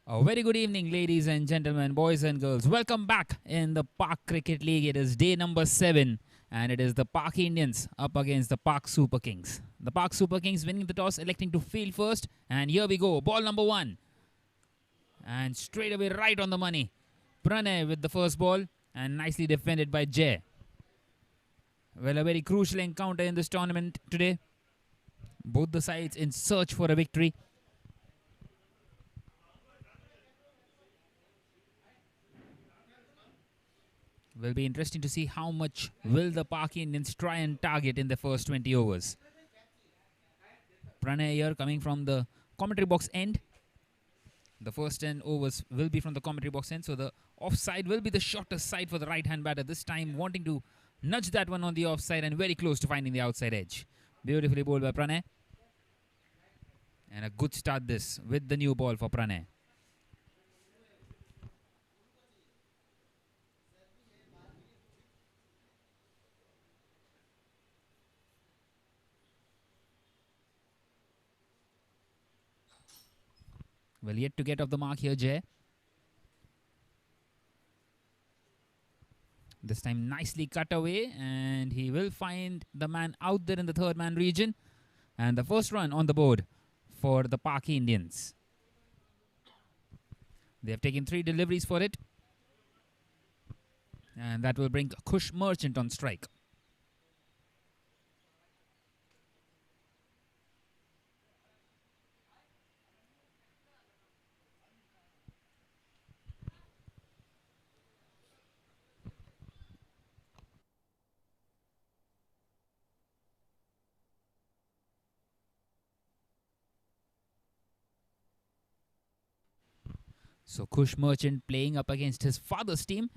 A very good evening, ladies and gentlemen, boys and girls. Welcome back in the Park Cricket League. It is day number 7, and it is the Park Indians up against the Park Super Kings. The Park Super Kings winning the toss, electing to field first. And here we go. Ball number 1. And straight away, right on the money. Pranay with the first ball, and nicely defended by Jay. Well, a very crucial encounter in this tournament today. Both the sides in search for a victory. Will be interesting to see how much will the Park Indians try and target in the first 20 overs. Pranay here coming from the commentary box end. The first 10 overs will be from the commentary box end, so the offside will be the shortest side for the right-hand batter this time, wanting to nudge that one on the offside and very close to finding the outside edge. Beautifully bowled by Pranay. And a good start this with the new ball for Pranay. Well, yet to get off the mark here, Jay. This time nicely cut away, and he will find the man out there in the third man region. And the first run on the board for the Park Indians. They have taken 3 deliveries for it. And that will bring Kush Merchant on strike. So Kush Merchant playing up against his father's team.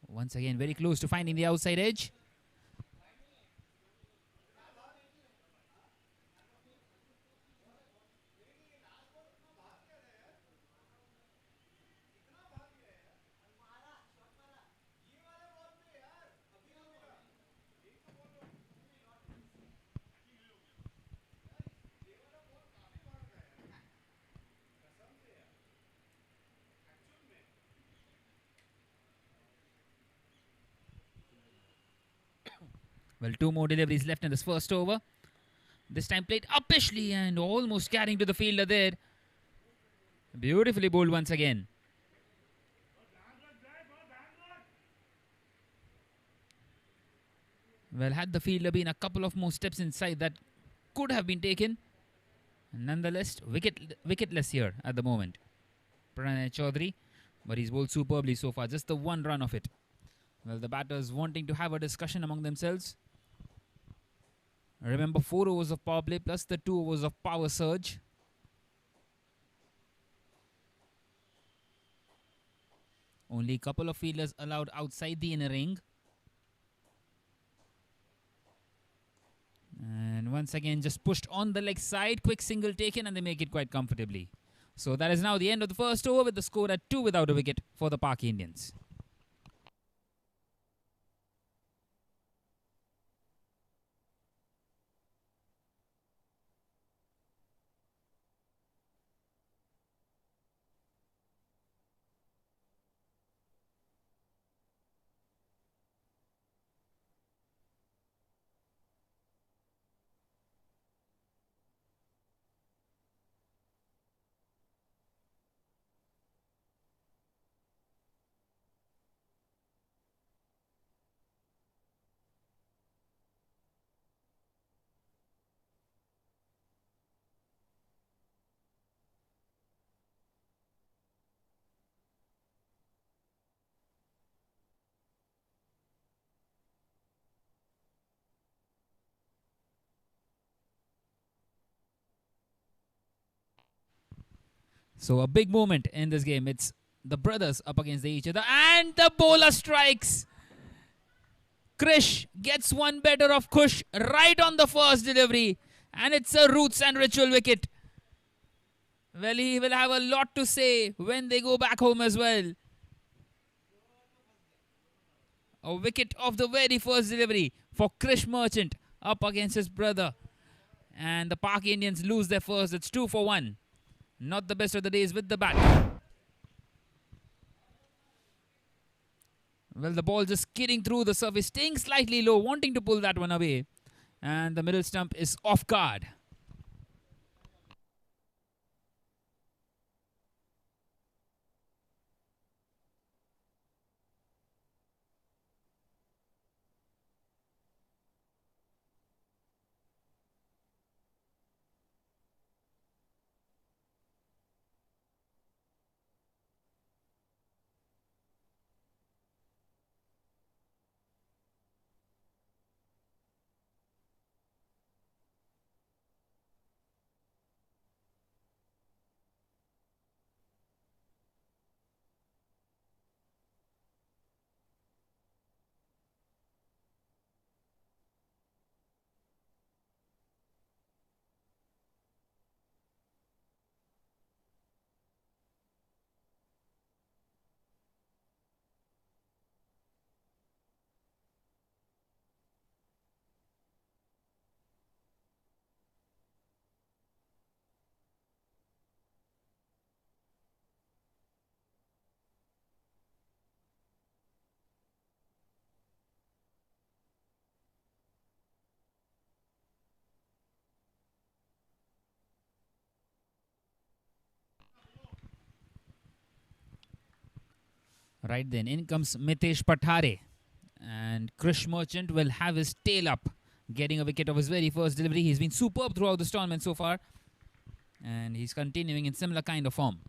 Once again, very close to finding the outside edge. Well, 2 more deliveries left in this first over. This time played uppishly and almost carrying to the fielder there. Beautifully bowled once again. Well, had the fielder been a couple of more steps inside, that could have been taken. Nonetheless, wicketless here at the moment. Pranay Chaudhary, but he's bowled superbly so far. Just the 1 run of it. Well, the batters wanting to have a discussion among themselves. Remember, 4 overs of power play plus the 2 overs of power surge. Only a couple of fielders allowed outside the inner ring. And once again, just pushed on the leg side. Quick single taken, and they make it quite comfortably. So that is now the end of the first over, with the score at 2 without a wicket for the Park Indians. So a big moment in this game. It's the brothers up against each other. And the bowler strikes. Krish gets one better of Kush right on the first delivery. And it's a roots and ritual wicket. Well, he will have a lot to say when they go back home as well. A wicket of the very first delivery for Krish Merchant up against his brother. And the Park Indians lose their first. It's 2 for 1. Not the best of the days with the bat. Well, the ball just skidding through the surface, staying slightly low, wanting to pull that one away. And the middle stump is off guard. Right then, in comes Mitesh Pathare. And Krish Merchant will have his tail up, getting a wicket of his very first delivery. He's been superb throughout this tournament so far. And he's continuing in similar kind of form.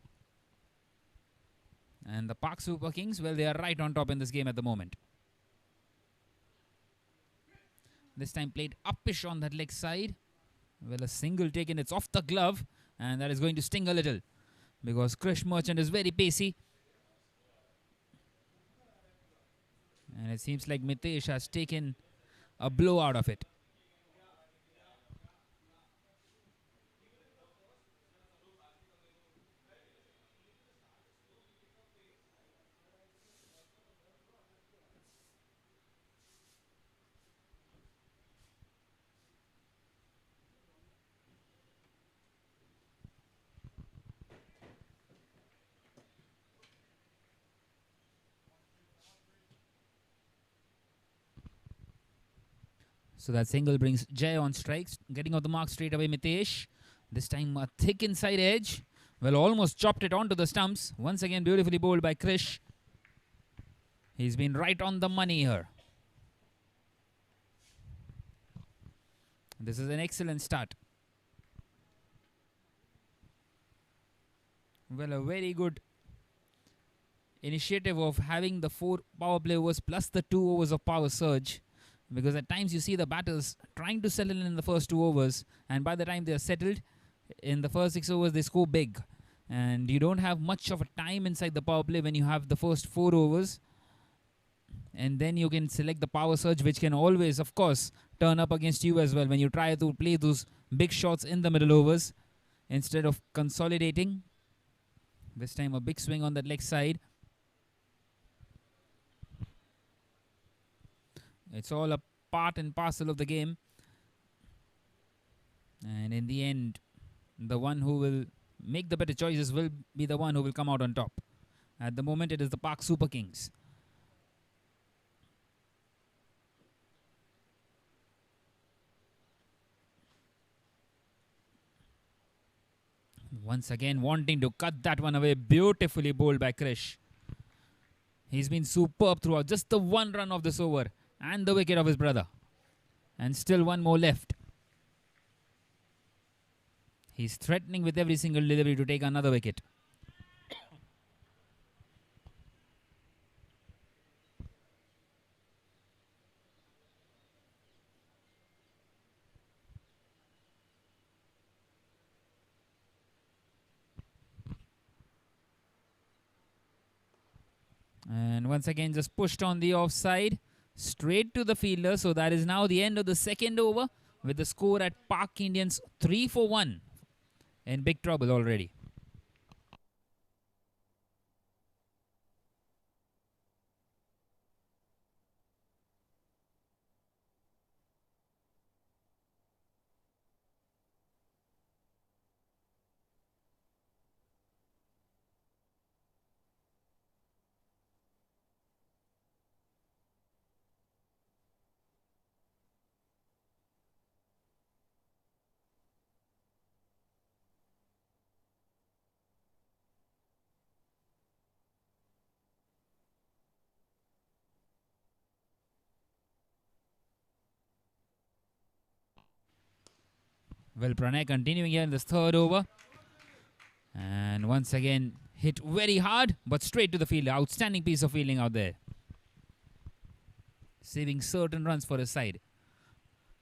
And the Pak Super Kings, well, they are right on top in this game at the moment. This time played uppish on that leg side. Well, a single taken, it's off the glove. And that is going to sting a little, because Krish Merchant is very pacey. And it seems like Mitesh has taken a blow out of it. So that single brings Jay on strikes. Getting off the mark straight away, Mitesh. This time a thick inside edge. Well, almost chopped it onto the stumps. Once again, beautifully bowled by Krish. He's been right on the money here. This is an excellent start. Well, a very good initiative of having the 4 power play overs plus the 2 overs of power surge. Because at times you see the batters trying to settle in the first 2 overs, and by the time they are settled in the first 6 overs, they score big. And you don't have much of a time inside the power play when you have the first 4 overs. And then you can select the power surge, which can always, of course, turn up against you as well when you try to play those big shots in the middle overs instead of consolidating. This time a big swing on that leg side. It's all a part and parcel of the game. And in the end, the one who will make the better choices will be the one who will come out on top. At the moment, it is the Pak Super Kings. Once again, wanting to cut that one away. Beautifully bowled by Krish. He's been superb throughout. Just the 1 run of this over. And the wicket of his brother. And still 1 more left. He's threatening with every single delivery to take another wicket. And once again, just pushed on the offside. Straight to the fielder. So that is now the end of the second over, with the score at Pak Indians 3 for 1. In big trouble already. Well, Pranay continuing here in this third over. And once again, hit very hard, but straight to the field. Outstanding piece of fielding out there. Saving certain runs for his side.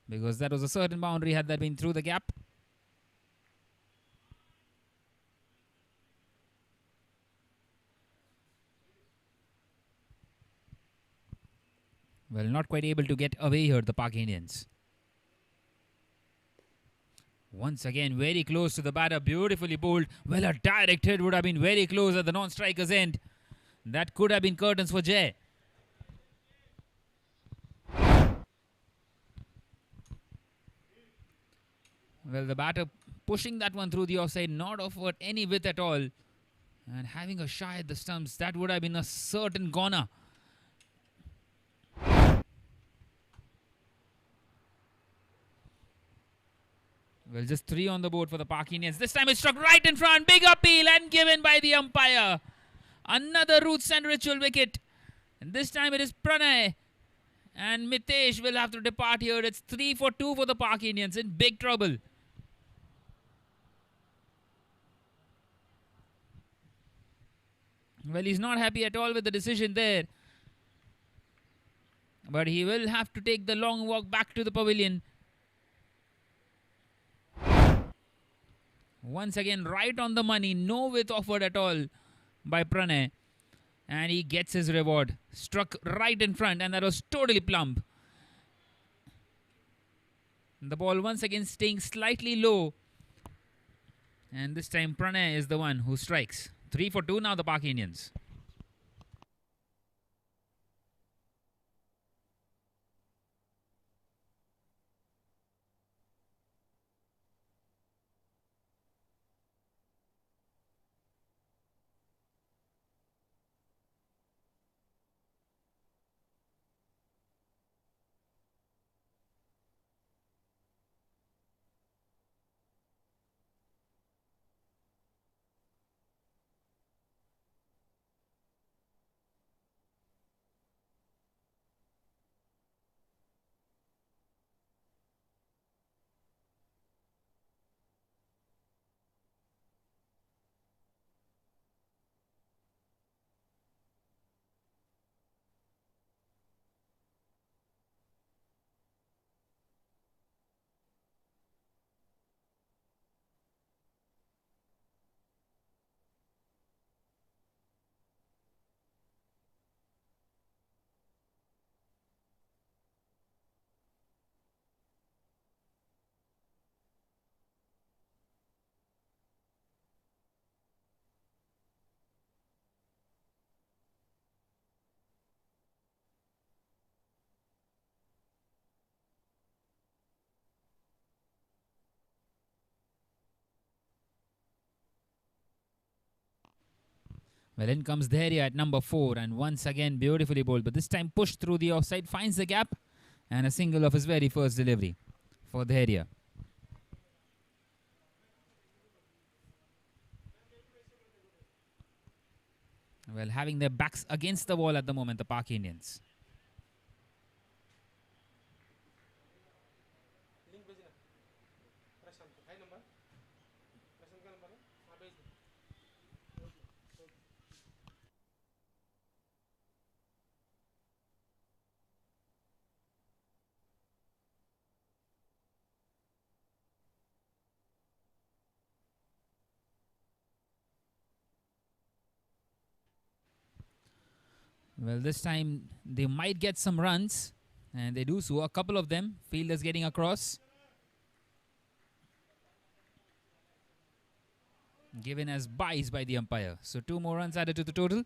Because that was a certain boundary had that been through the gap. Well, not quite able to get away here, the Pak Indians. Once again, very close to the batter, beautifully bowled. Well, a direct hit would have been very close at the non-striker's end. That could have been curtains for Jay. Well, the batter pushing that one through the offside, not offered any width at all. And having a shy at the stumps, that would have been a certain goner. Well, just 3 on the board for the Pak Indians. This time it's struck right in front. Big appeal and given by the umpire. Another roots and ritual wicket. And this time it is Pranay. And Mitesh will have to depart here. It's 3 for 2 for the Pak Indians, in big trouble. Well, he's not happy at all with the decision there. But he will have to take the long walk back to the pavilion. Once again, right on the money. No width offered at all by Pranay. And he gets his reward. Struck right in front, and that was totally plump. The ball once again staying slightly low. And this time Pranay is the one who strikes. 3 for 2 now, the Pak Indians. Well, in comes Gadiya at number 4, and once again beautifully bowled, but this time pushed through the offside, finds the gap, and a single of his very first delivery for Gadiya. Well, having their backs against the wall at the moment, the Pak Indians. Well, this time they might get some runs, and they do so. A couple of them. Fielders getting across. Given as byes by the umpire. So 2 more runs added to the total.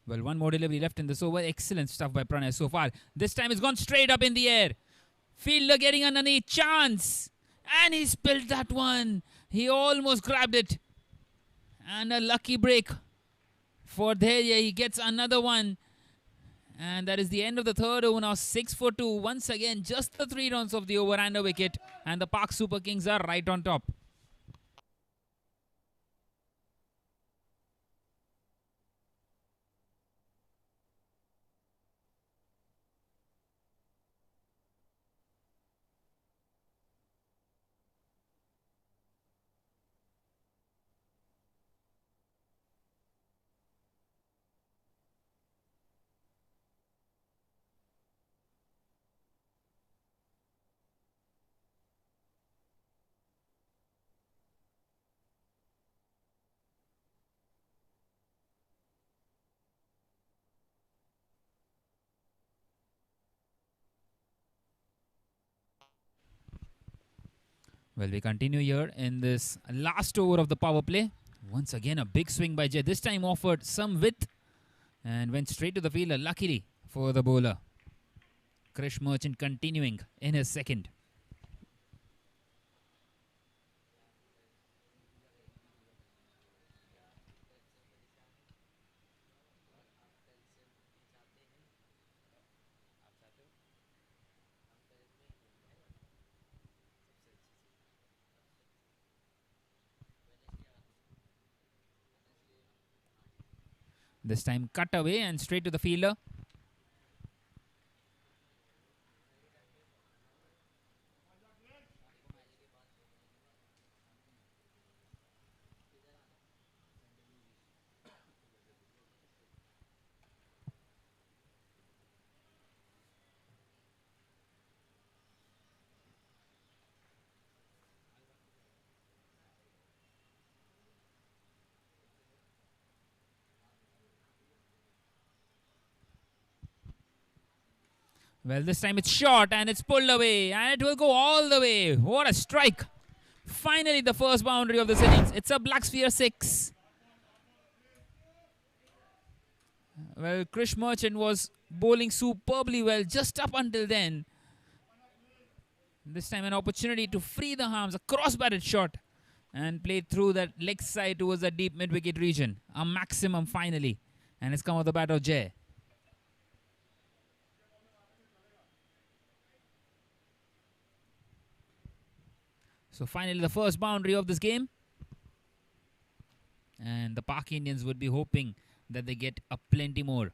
Well, 1 more delivery left in this over. Excellent stuff by Pranay so far. This time it's gone straight up in the air. Fielder getting underneath. Chance. And he spilled that one. He almost grabbed it. And a lucky break for Gadiya. He gets another one. And that is the end of the third over now. 6 for 2. Once again, just the 3 runs of the over and a wicket. And the Pak Super Kings are right on top. Well, we continue here in this last over of the power play. Once again, a big swing by Jay. This time offered some width and went straight to the fielder, luckily for the bowler. Krish Merchant continuing in his second. This time cut away and straight to the fielder. Well, this time it's short and it's pulled away and it will go all the way. What a strike. Finally, the first boundary of this innings. It's a black sphere 6. Well, Krish Merchant was bowling superbly well just up until then. This time an opportunity to free the arms, a cross-batted shot and played through that leg side towards the deep mid-wicket region. A maximum finally. And it's come off the bat of Jay. So finally the first boundary of this game. And the Pak Indians would be hoping that they get a plenty more.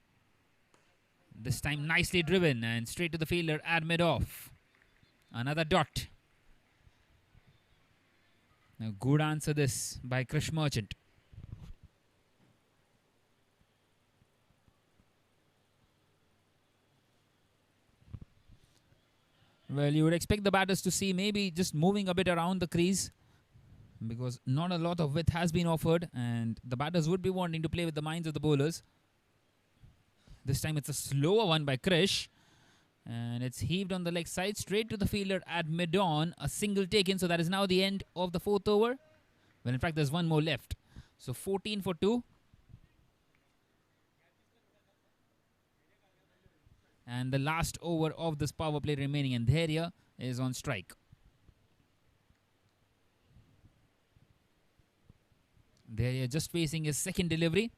This time nicely driven and straight to the fielder at mid-off. Another dot. A good answer this by Krish Merchant. Well, you would expect the batters to see maybe just moving a bit around the crease because not a lot of width has been offered and the batters would be wanting to play with the minds of the bowlers. This time it's a slower one by Krish and it's heaved on the leg side straight to the fielder at mid-on. A single taken, so that is now the end of the fourth over. Well, in fact, there's one more left. So 14 for 2. And the last over of this power play remaining, and Gadiya is on strike. Gadiya just facing his second delivery.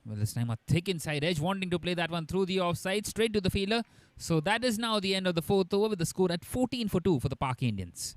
Well, this time a thick inside edge, wanting to play that one through the offside, straight to the fielder. So that is now the end of the fourth over with the score at 14 for 2 for the Pak Indians.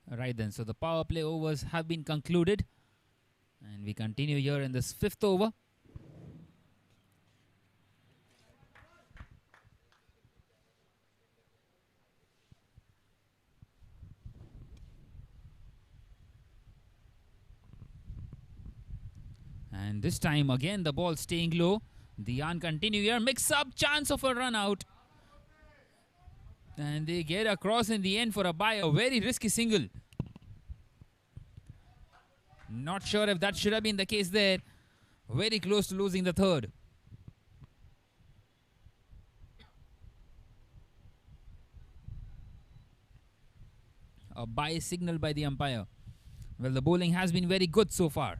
Right then, so the power play overs have been concluded, and we continue here in this fifth over. And this time again the ball staying low. The yarn continue here. Mix up, chance of a run out. And they get across in the end for a bye. A very risky single. Not sure if that should have been the case there. Very close to losing the third. A bye signal by the umpire. Well, the bowling has been very good so far.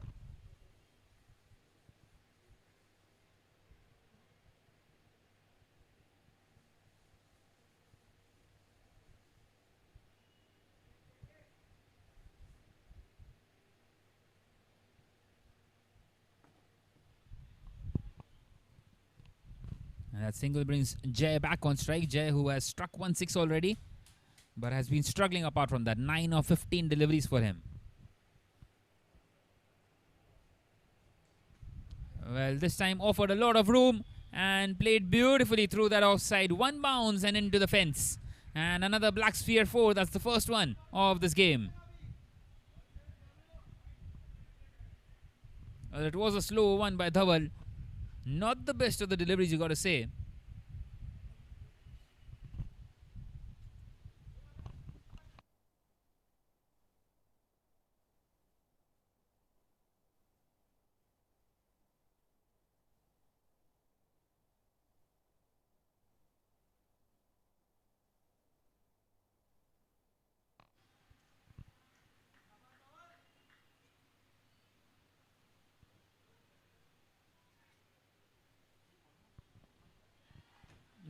And that single brings Jay back on strike. Jay, who has struck 1-6 already, but has been struggling apart from that. 9 of 15 deliveries for him. Well, this time offered a lot of room and played beautifully through that offside. One bounce and into the fence. And another black sphere 4. That's the first one of this game. Well, it was a slow one by Dhawal. Not the best of the deliveries, you got to say.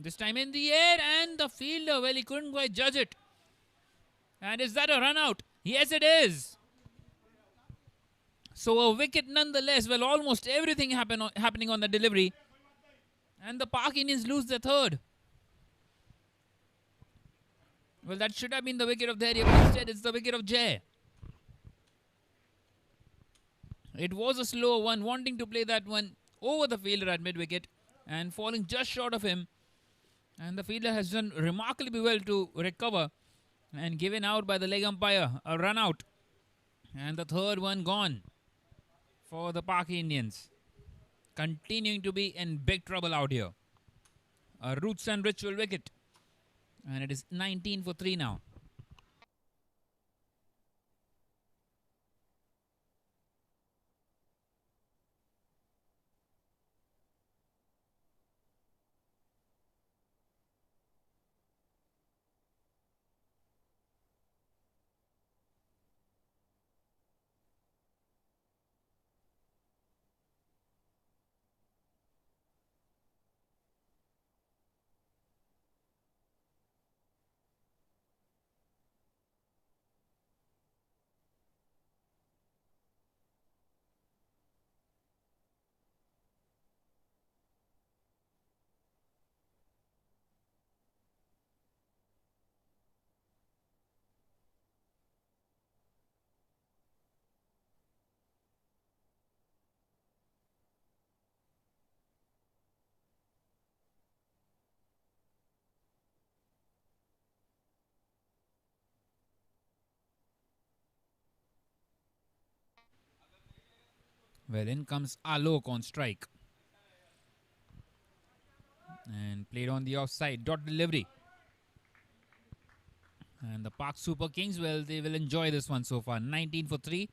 This time in the air, and the fielder, well, he couldn't quite judge it. And is that a run out? Yes, it is. So a wicket nonetheless. Well, almost everything happening on the delivery. And the Pak Indians lose the third. Well, that should have been the wicket of Gadiya, but instead it's the wicket of Jay. It was a slow one, wanting to play that one over the fielder at mid-wicket and falling just short of him. And the fielder has done remarkably well to recover and given out by the leg umpire. A run out. And the third one gone for the Pak Indians. Continuing to be in big trouble out here. A roots and ritual wicket. And it is 19 for 3 now. Well, in comes Alok on strike. And played on the offside. Dot delivery. And the Pak Super Kings, well, they will enjoy this one so far. 19 for 3.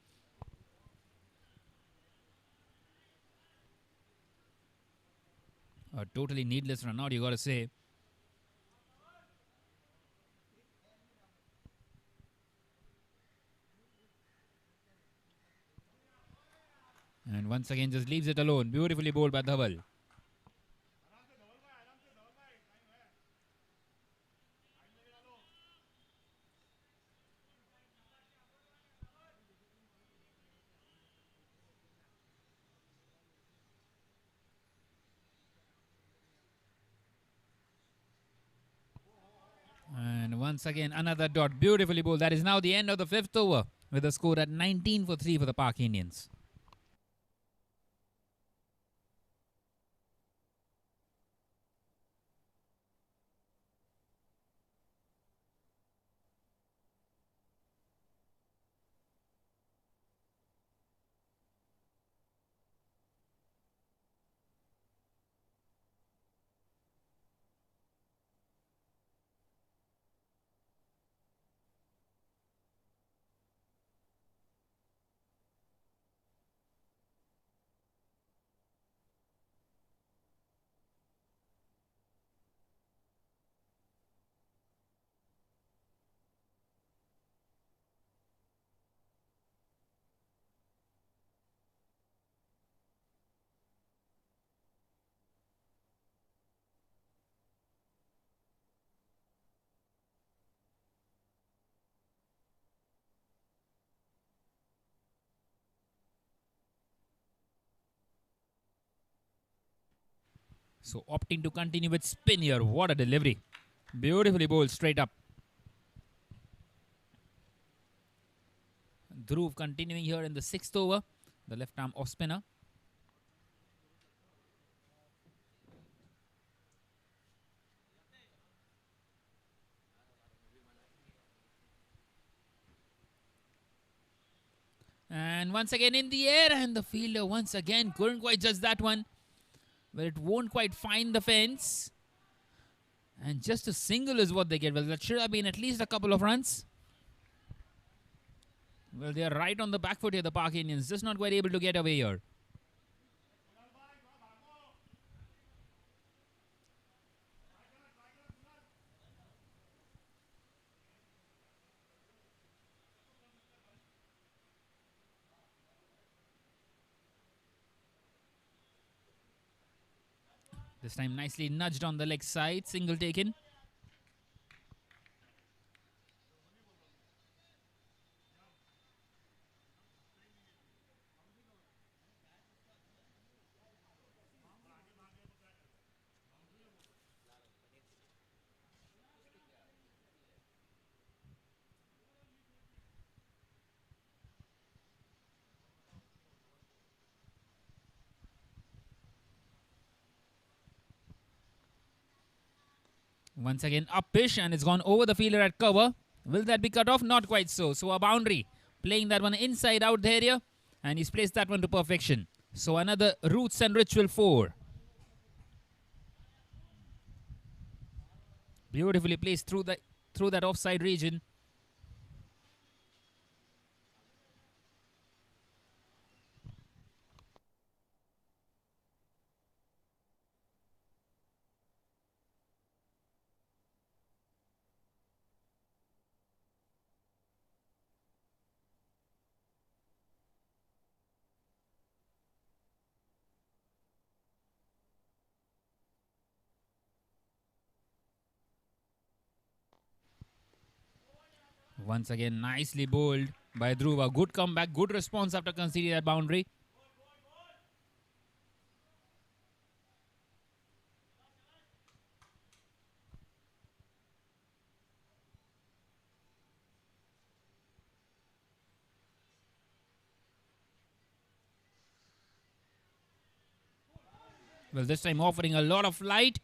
A totally needless run out, you got to say. And once again just leaves it alone. Beautifully bowled by Dhawal. Once again, another dot. Beautifully bowled. That is now the end of the fifth over with a score at 19 for 3 for the Pak Indians. So opting to continue with spin here. What a delivery. Beautifully bowled straight up. Dhruv continuing here in the sixth over. The left arm off spinner. And once again in the air, and the fielder once again couldn't quite judge that one. Well, it won't quite find the fence. And just a single is what they get. Well, that should have been at least a couple of runs. Well, they are right on the back foot here, the Pak Indians. Just not quite able to get away here. This time nicely nudged on the leg side. Single taken. Once again up pitch, and it's gone over the fielder at cover. Will that be cut off? Not quite so. So a boundary. Playing that one inside out there here. And he's placed that one to perfection. So another Roots and Ritual 4. Beautifully placed through that offside region. Once again, nicely bowled by Dhruva. Good comeback, good response after conceding that boundary. Well, this time offering a lot of light.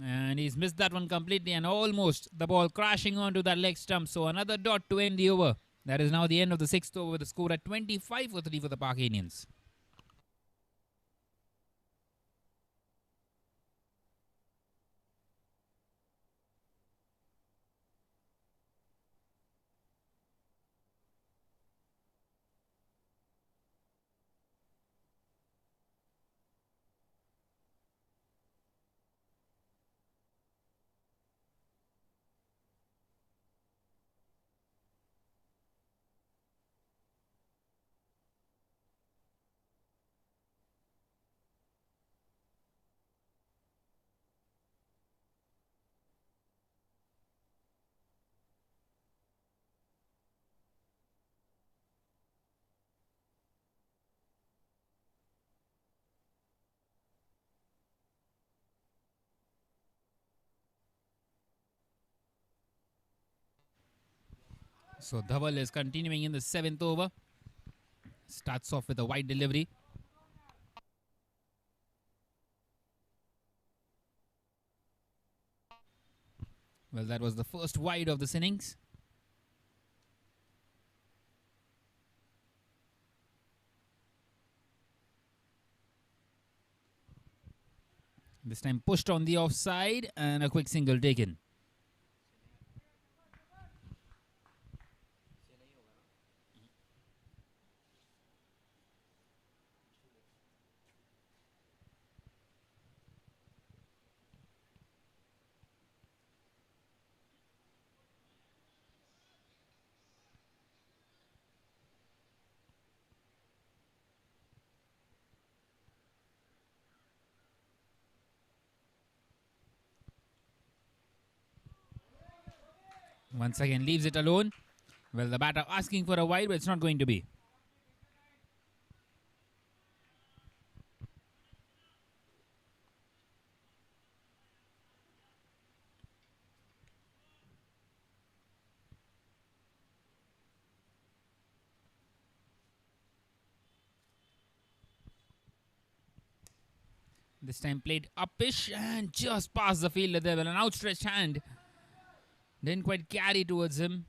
And he's missed that one completely, and almost the ball crashing onto that leg stump. So another dot to end the over. That is now the end of the sixth over with the score at 25 for 3 for the Pak Indians. So Dhaval is continuing in the 7th over. Starts off with a wide delivery. Well, that was the first wide of this innings. This time pushed on the offside and a quick single taken. Once again leaves it alone. Well, the batter asking for a wide, but it's not going to be. This time played uppish and just past the fielder there. Well, an outstretched hand didn't quite carry towards him.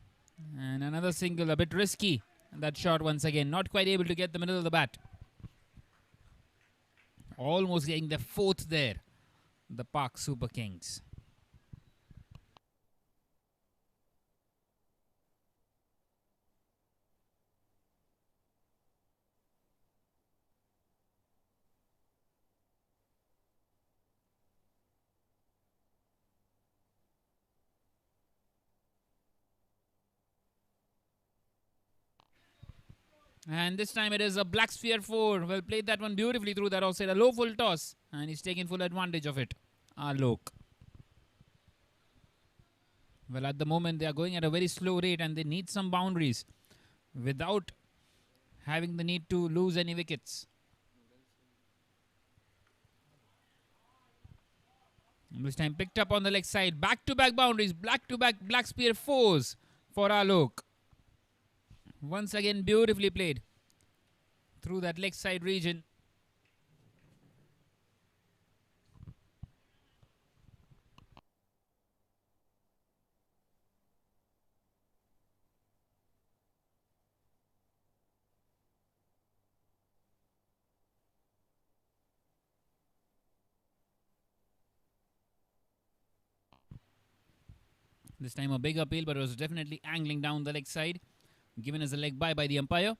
And another single, a bit risky. And that shot once again, not quite able to get the middle of the bat. Almost getting the 4th there, the Park Super Kings. And this time it is a black sphere 4. Well, played that one beautifully through that offside. A low full toss. And he's taken full advantage of it. Alok. Well, at the moment they are going at a very slow rate and they need some boundaries without having the need to lose any wickets. And this time picked up on the leg side. Back-to-back boundaries. Back-to-back black spear 4s for Alok. Once again beautifully played through that leg side region. This time a big appeal, but it was definitely angling down the leg side. Given as a leg by the umpire.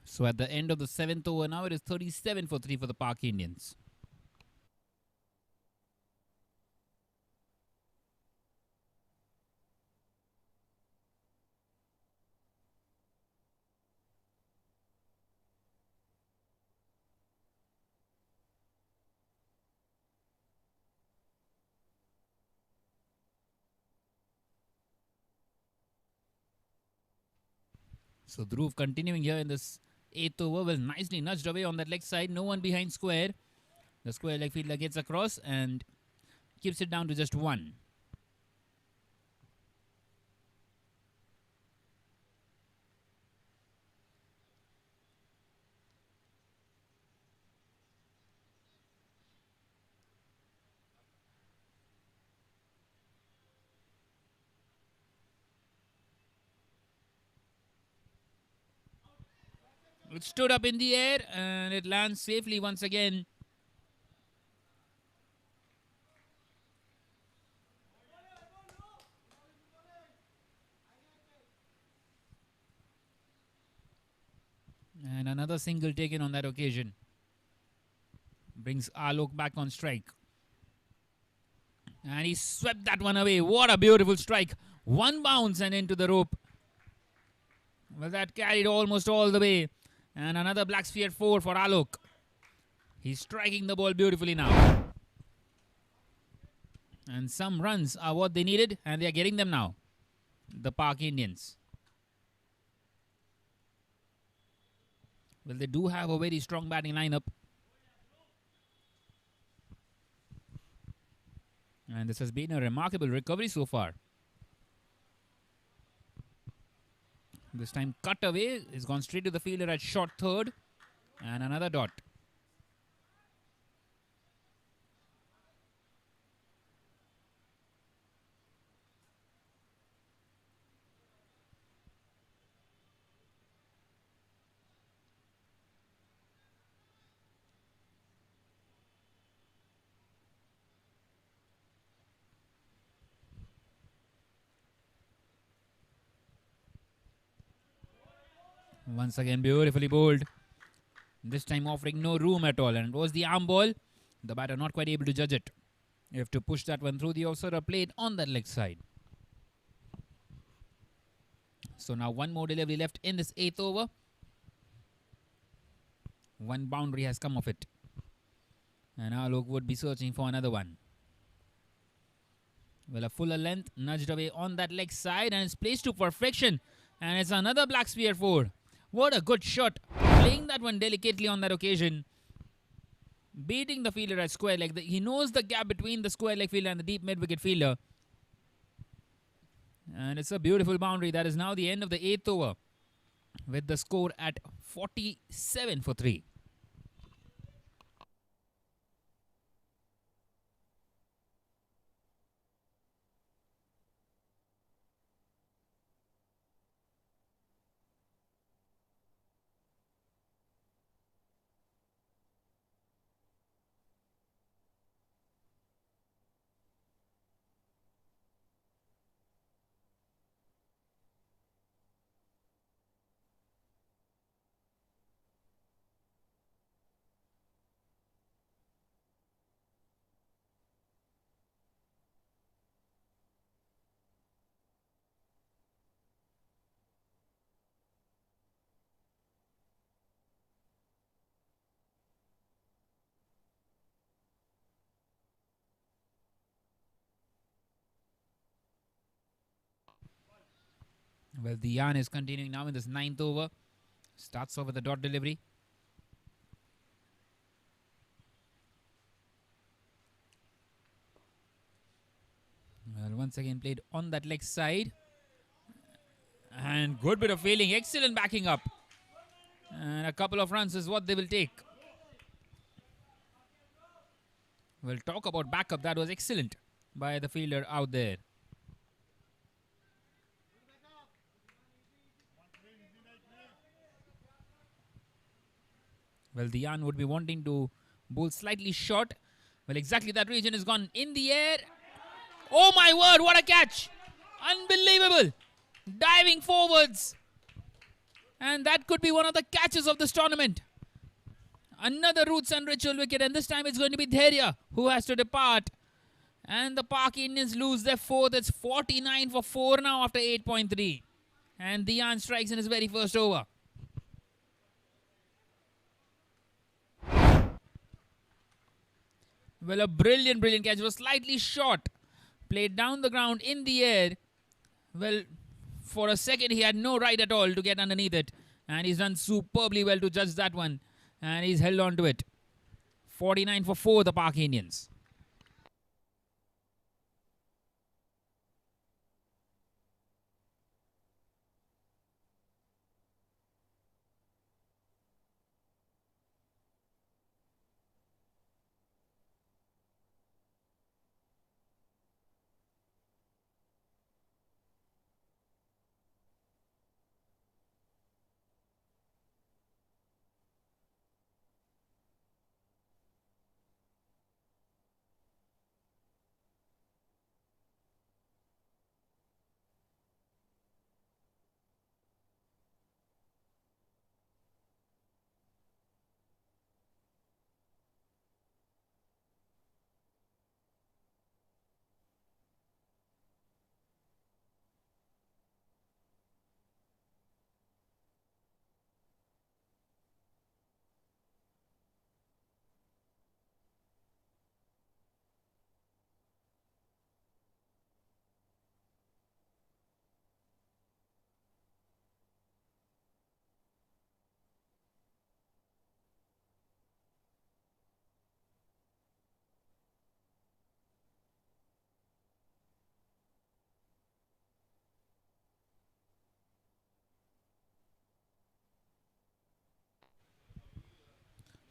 So at the end of the 7th over now, it is 37 for 3 for the Park Indians. So Dhruv continuing here in this 8th over. Well, nicely nudged away on that leg side. No one behind square. The square leg fielder gets across and keeps it down to just 1. It stood up in the air and it lands safely once again. And another single taken on that occasion. Brings Alok back on strike. And he swept that one away. What a beautiful strike. One bounce and into the rope. Well, that carried almost all the way. And another black sphere 4 for Alok. He's striking the ball beautifully now. And some runs are what they needed, and they are getting them now. the Pak Indians. Well, they do have a very strong batting lineup. And this has been a remarkable recovery so far. This time cut away. He's gone straight to the fielder at short third. And another dot. Once again, beautifully bowled. This time offering no room at all. And it was the arm ball. The batter not quite able to judge it. You have to push that one through the offside plate on that leg side. So now one more delivery left in this 8th over. One boundary has come of it. And Alok would be searching for another one. Well, a fuller length nudged away on that leg side and it's placed to perfection. And it's another black sphere 4. What a good shot. Playing that one delicately on that occasion. Beating the fielder at square leg. He knows the gap between the square leg fielder and the deep mid-wicket fielder. And it's a beautiful boundary. That is now the end of the 8th over. With the score at 47 for 3. Well, the yarn is continuing now in this 9th over. Starts off with a dot delivery. Well, once again played on that leg side. And good bit of fielding. Excellent backing up. And a couple of runs is what they will take. We'll talk about backup. That was excellent by the fielder out there. Well, the yarn would be wanting to bowl slightly short. Well, exactly that region is gone in the air. Oh my word, what a catch! Unbelievable! Diving forwards. And that could be one of the catches of this tournament. Another roots and ritual wicket, and this time it's going to be Gadiya who has to depart. And the Pak Indians lose their 4th. It's 49 for 4 now after 8.3. And Dian strikes in his very first over. Well, a brilliant catch. It was slightly short. Played down the ground in the air. Well, for a second he had no right at all to get underneath it. And he's done superbly well to judge that one. And he's held on to it. 49 for 4, the Pak Indians.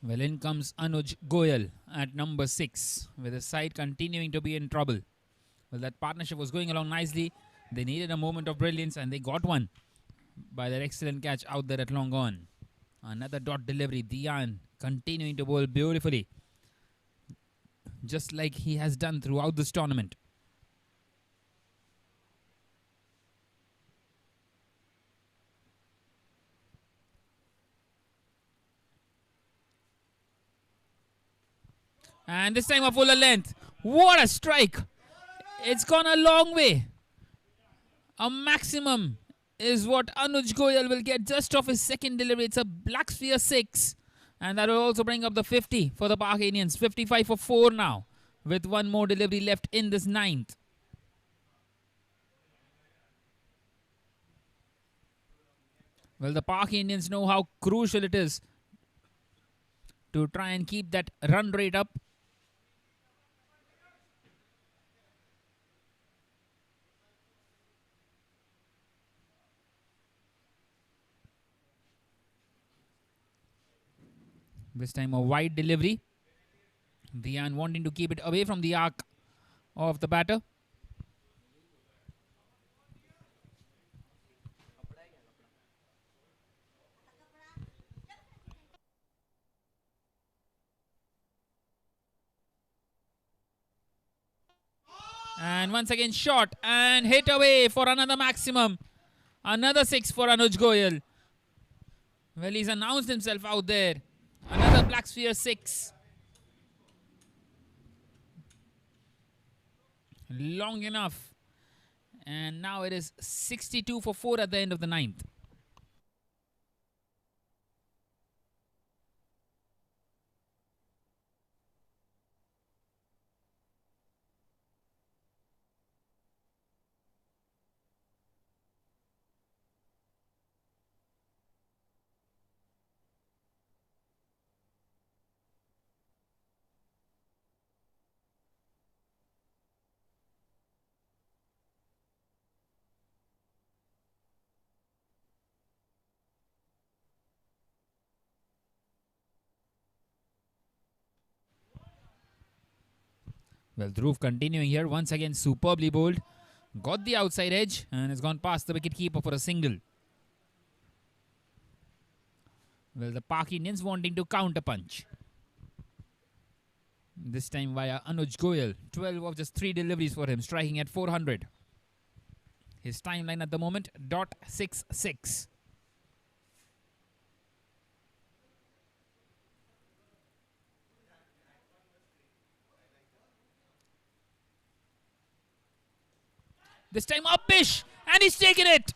Well, in comes Anuj Goyal at number 6, with his side continuing to be in trouble. Well, that partnership was going along nicely. They needed a moment of brilliance and they got one by their excellent catch out there at long on. Another dot delivery. Dian continuing to bowl beautifully, just like he has done throughout this tournament. And this time a fuller length. What a strike! It's gone a long way. A maximum is what Anuj Goyal will get just off his second delivery. It's a black sphere 6. And that will also bring up the 50 for the Pak Indians. 55 for 4 now, with one more delivery left in this ninth. Well, the Pak Indians know how crucial it is to try and keep that run rate up. This time a wide delivery. Dian wanting to keep it away from the arc of the batter. And once again shot and hit away for another maximum. Another 6 for Anuj Goyal. Well, he's announced himself out there. Another black sphere 6. Long enough. And now it is 62 for 4 at the end of the ninth. Well, Dhruv continuing here. Once again, superbly bowled. Got the outside edge and has gone past the wicketkeeper for a single. Well, the Pak Indians wanting to counter punch. This time via Anuj Goyal. 12 of just 3 deliveries for him, striking at 400. His timeline at the moment, .66. This time up pish, and he's taken it.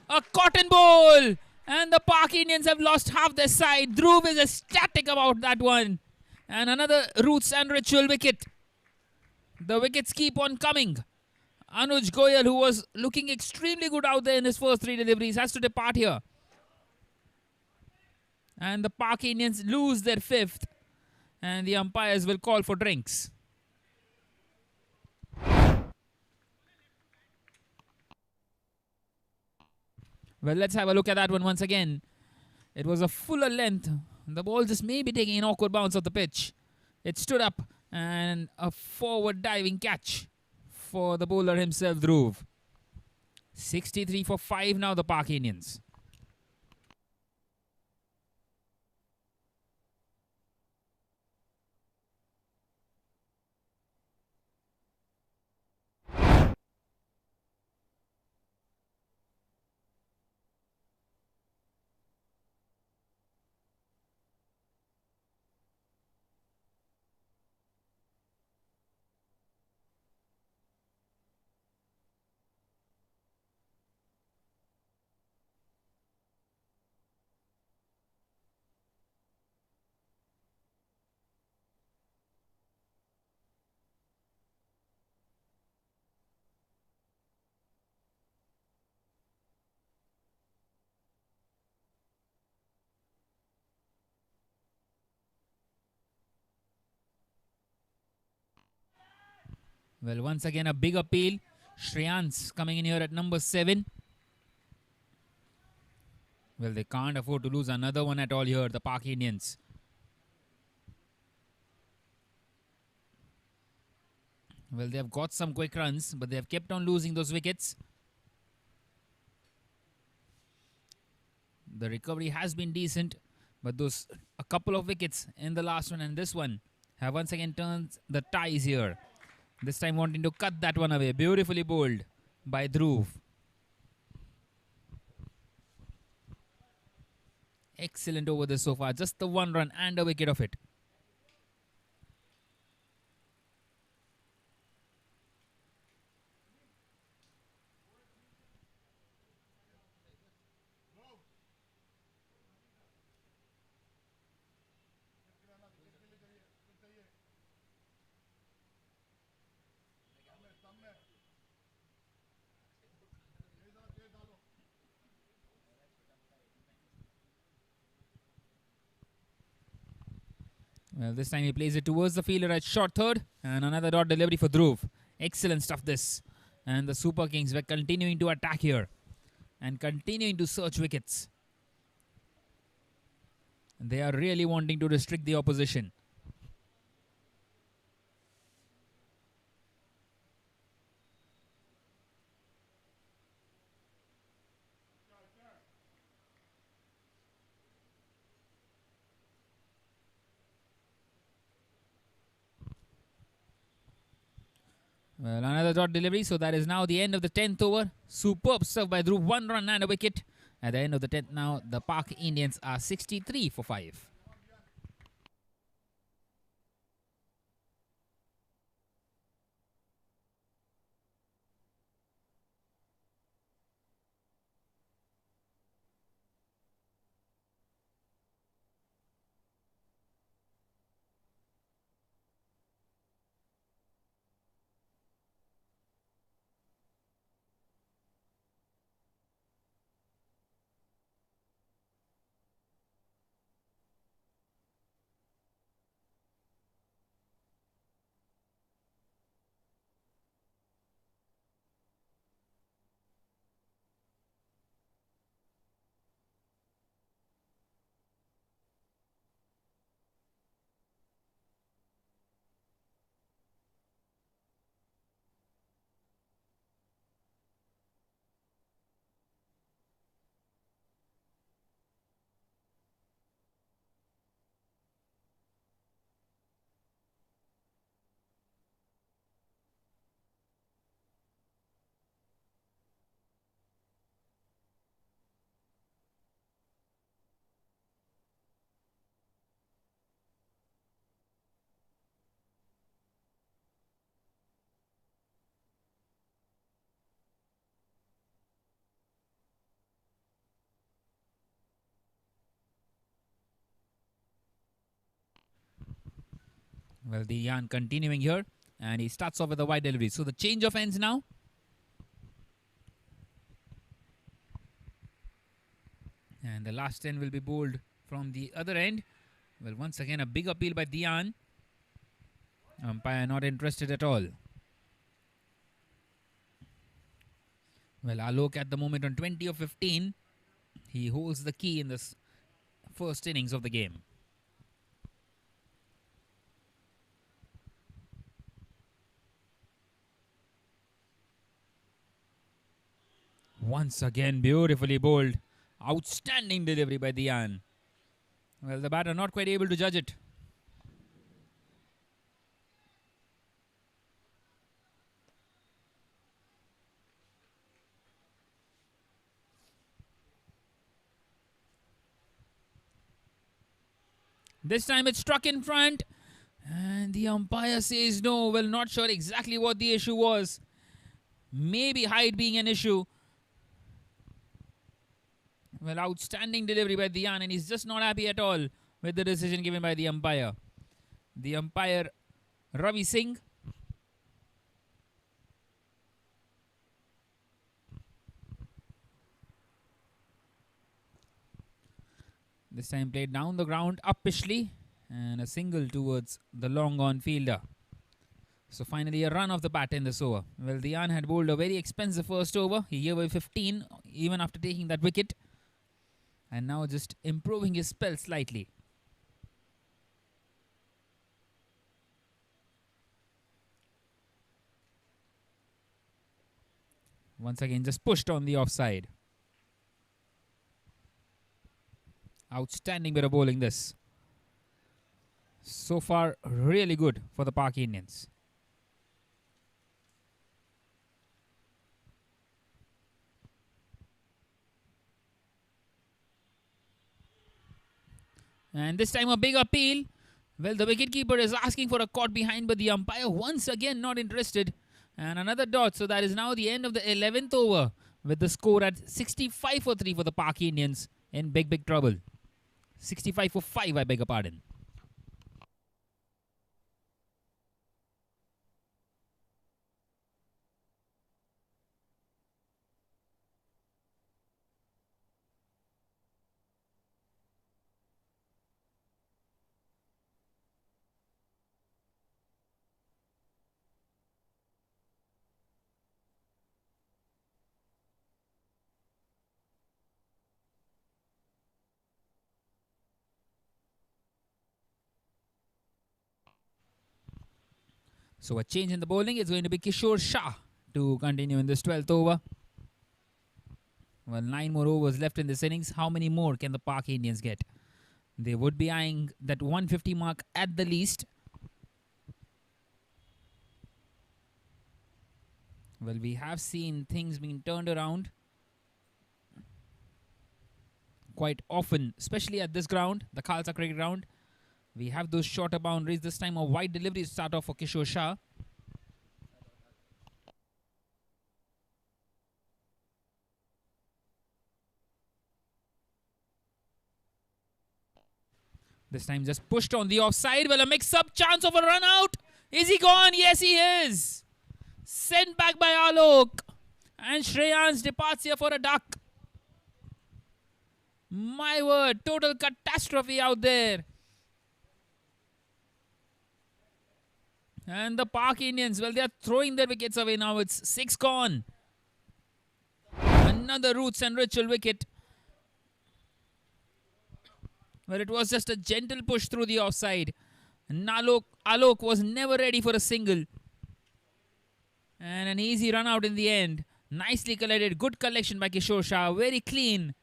A cotton ball, and the Pak Indians have lost half their side. Dhruv is ecstatic about that one. And another roots and ritual wicket. The wickets keep on coming. Anuj Goyal, who was looking extremely good out there in his first 3 deliveries, has to depart here. And the Pak Indians lose their 5th. And the umpires will call for drinks. Well, let's have a look at that one once again. It was a fuller length. The ball just may be taking an awkward bounce off the pitch. It stood up and a forward diving catch for the bowler himself, Dhruv. 63 for 5 now, the Pak Indians. Well, once again, a big appeal. Shreyans coming in here at number 7. Well, they can't afford to lose another one at all here, the Pak Indians. Well, they have got some quick runs, but they have kept on losing those wickets. The recovery has been decent, but those a couple of wickets in the last one and this one have once again turned the ties here. This time wanting to cut that one away. Beautifully bowled by Dhruv. Excellent over this so far. Just the one run and a wicket of it. Well, this time he plays it towards the fielder at short third. And another dot delivery for Dhruv. Excellent stuff this. And the Super Kings were continuing to attack here. And continuing to search wickets. They are really wanting to restrict the opposition. Well, another dot delivery, so that is now the end of the 10th over. Superb serve by Dhruv, one run and a wicket. At the end of the 10th now, the Pak Indians are 63 for 5. Well, the yarn continuing here. And he starts off with a wide delivery. So the change of ends now. And the last 10 will be bowled from the other end. Well, once again, a big appeal by Dian. Umpire not interested at all. Well, Alok at the moment on 20 of 15. He holds the key in this first innings of the game. Once again, beautifully bowled. Outstanding delivery by Dian. Well, the batter not quite able to judge it. This time it struck in front. And the umpire says no. Well, not sure exactly what the issue was. Maybe height being an issue. Well, outstanding delivery by Dian, and he's just not happy at all with the decision given by the umpire. The umpire, Ravi Singh. This time played down the ground, uppishly, and a single towards the long on fielder. So finally a run off the bat in this over. Well, Dian had bowled a very expensive first over. He gave away 15 even after taking that wicket. And now just improving his spell slightly. Once again, just pushed on the offside. Outstanding bit of bowling this. So far, really good for the Pak Indians. And this time a big appeal. Well, the wicketkeeper is asking for a caught behind, but the umpire once again not interested. And another dot. So that is now the end of the 11th over, with the score at 65 for 3 for the Pak Indians in big trouble. 65 for 5, I beg your pardon. So a change in the bowling is going to be Kishore Shah to continue in this 12th over. Well, 9 more overs left in this innings. How many more can the Pak Indians get? They would be eyeing that 150 mark at the least. Well, we have seen things being turned around quite often, especially at this ground, the Khalsa cricket ground. We have those shorter boundaries. This time a wide delivery start off for Kishore Shah. This time just pushed on the offside. Well, a mix-up chance of a run out. Is he gone? Yes, he is. Sent back by Alok. And Shreyans departs here for a duck. My word, total catastrophe out there. And the Pak Indians, well, they are throwing their wickets away now. It's 6 gone. Another roots and ritual wicket. Well, it was just a gentle push through the offside. Alok was never ready for a single. And an easy run out in the end. Nicely collected. Good collection by Kishore Shah. Very clean.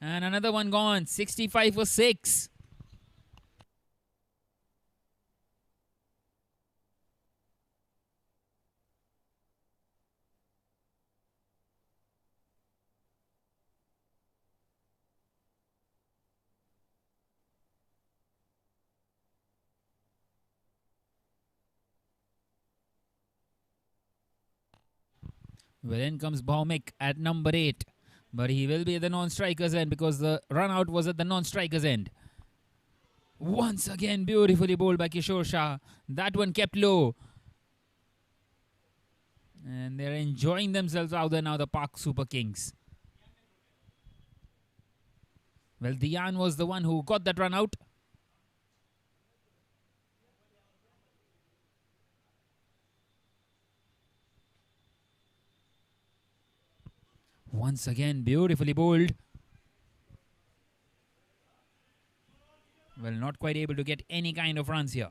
And another one gone. 65 for 6. Well, in comes Bhaumik at number 8. But he will be at the non-striker's end because the run out was at the non-striker's end. Once again, beautifully bowled by Kishore Shah. That one kept low. And they're enjoying themselves out there now, the Pak Super Kings. Well, Diyan was the one who got that run out. Once again, beautifully bowled. Well, not quite able to get any kind of runs here.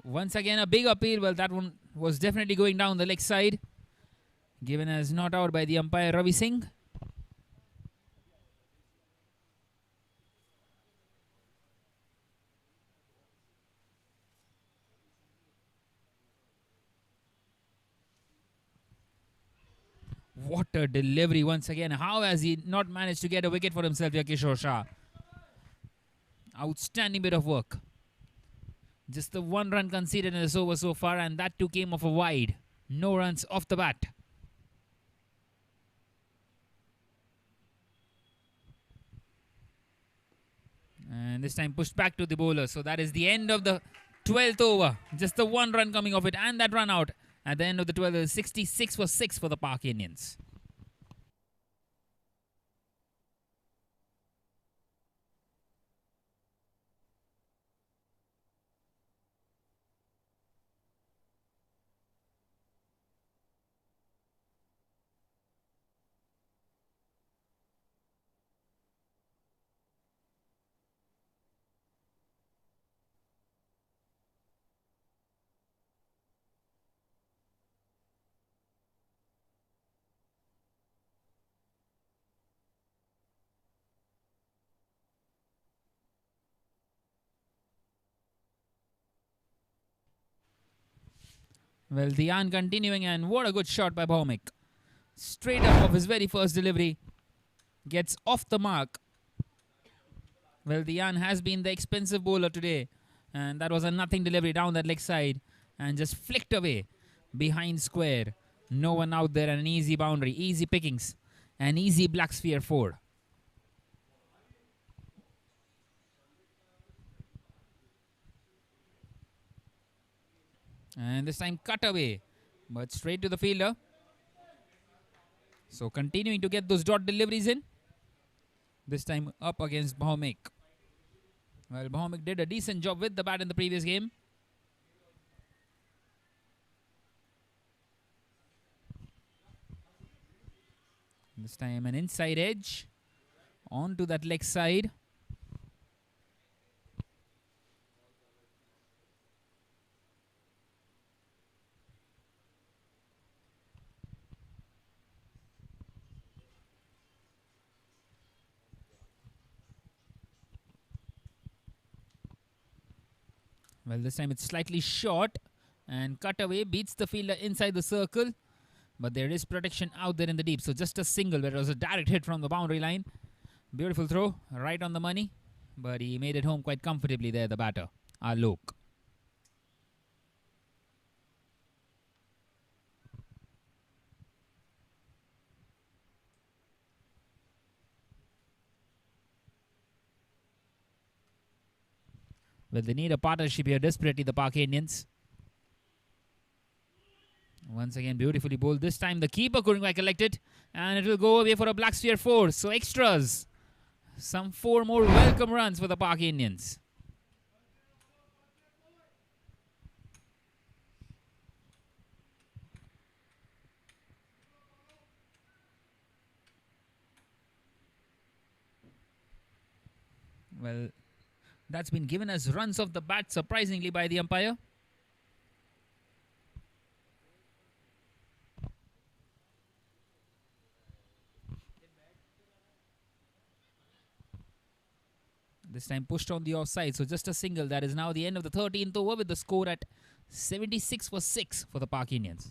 Once again, a big appeal. Well, that one was definitely going down the leg side. Given as not out by the umpire, Ravi Singh. What a delivery once again. How has he not managed to get a wicket for himself here, Kishore Shah? Outstanding bit of work. Just the 1 run conceded in this over so far, and that too came off a wide. No runs off the bat. And this time pushed back to the bowler. So that is the end of the 12th over. Just the 1 run coming off it and that run out. At the end of the 12th, 66 for 6 for the Pak Indians. Well, Dian continuing, and what a good shot by Bhaumik. Straight up of his very first delivery. Gets off the mark. Well, Dian has been the expensive bowler today. And that was a nothing delivery down that leg side. And just flicked away behind square. No one out there, and an easy boundary. Easy pickings. An easy black sphere 4. And this time cut away. But straight to the fielder. So continuing to get those dot deliveries in. This time up against Bhaumik. Well, Bhaumik did a decent job with the bat in the previous game. This time an inside edge onto that leg side. Well, this time it's slightly short, and cut away beats the fielder inside the circle. But there is protection out there in the deep. So just a single where it was a direct hit from the boundary line. Beautiful throw, right on the money. But he made it home quite comfortably there, the batter, Alok. Well, they need a partnership here desperately, the Park Indians. Once again, beautifully bowled. This time the keeper couldn't quite collect it. And it will go away for a black sphere 4. So extras. Some 4 more welcome runs for the Park Indians. Well, that's been given as runs off the bat, surprisingly, by the umpire. This time pushed on the offside, so just a single. That is now the end of the 13th over with the score at 76 for 6 for the Park Indians.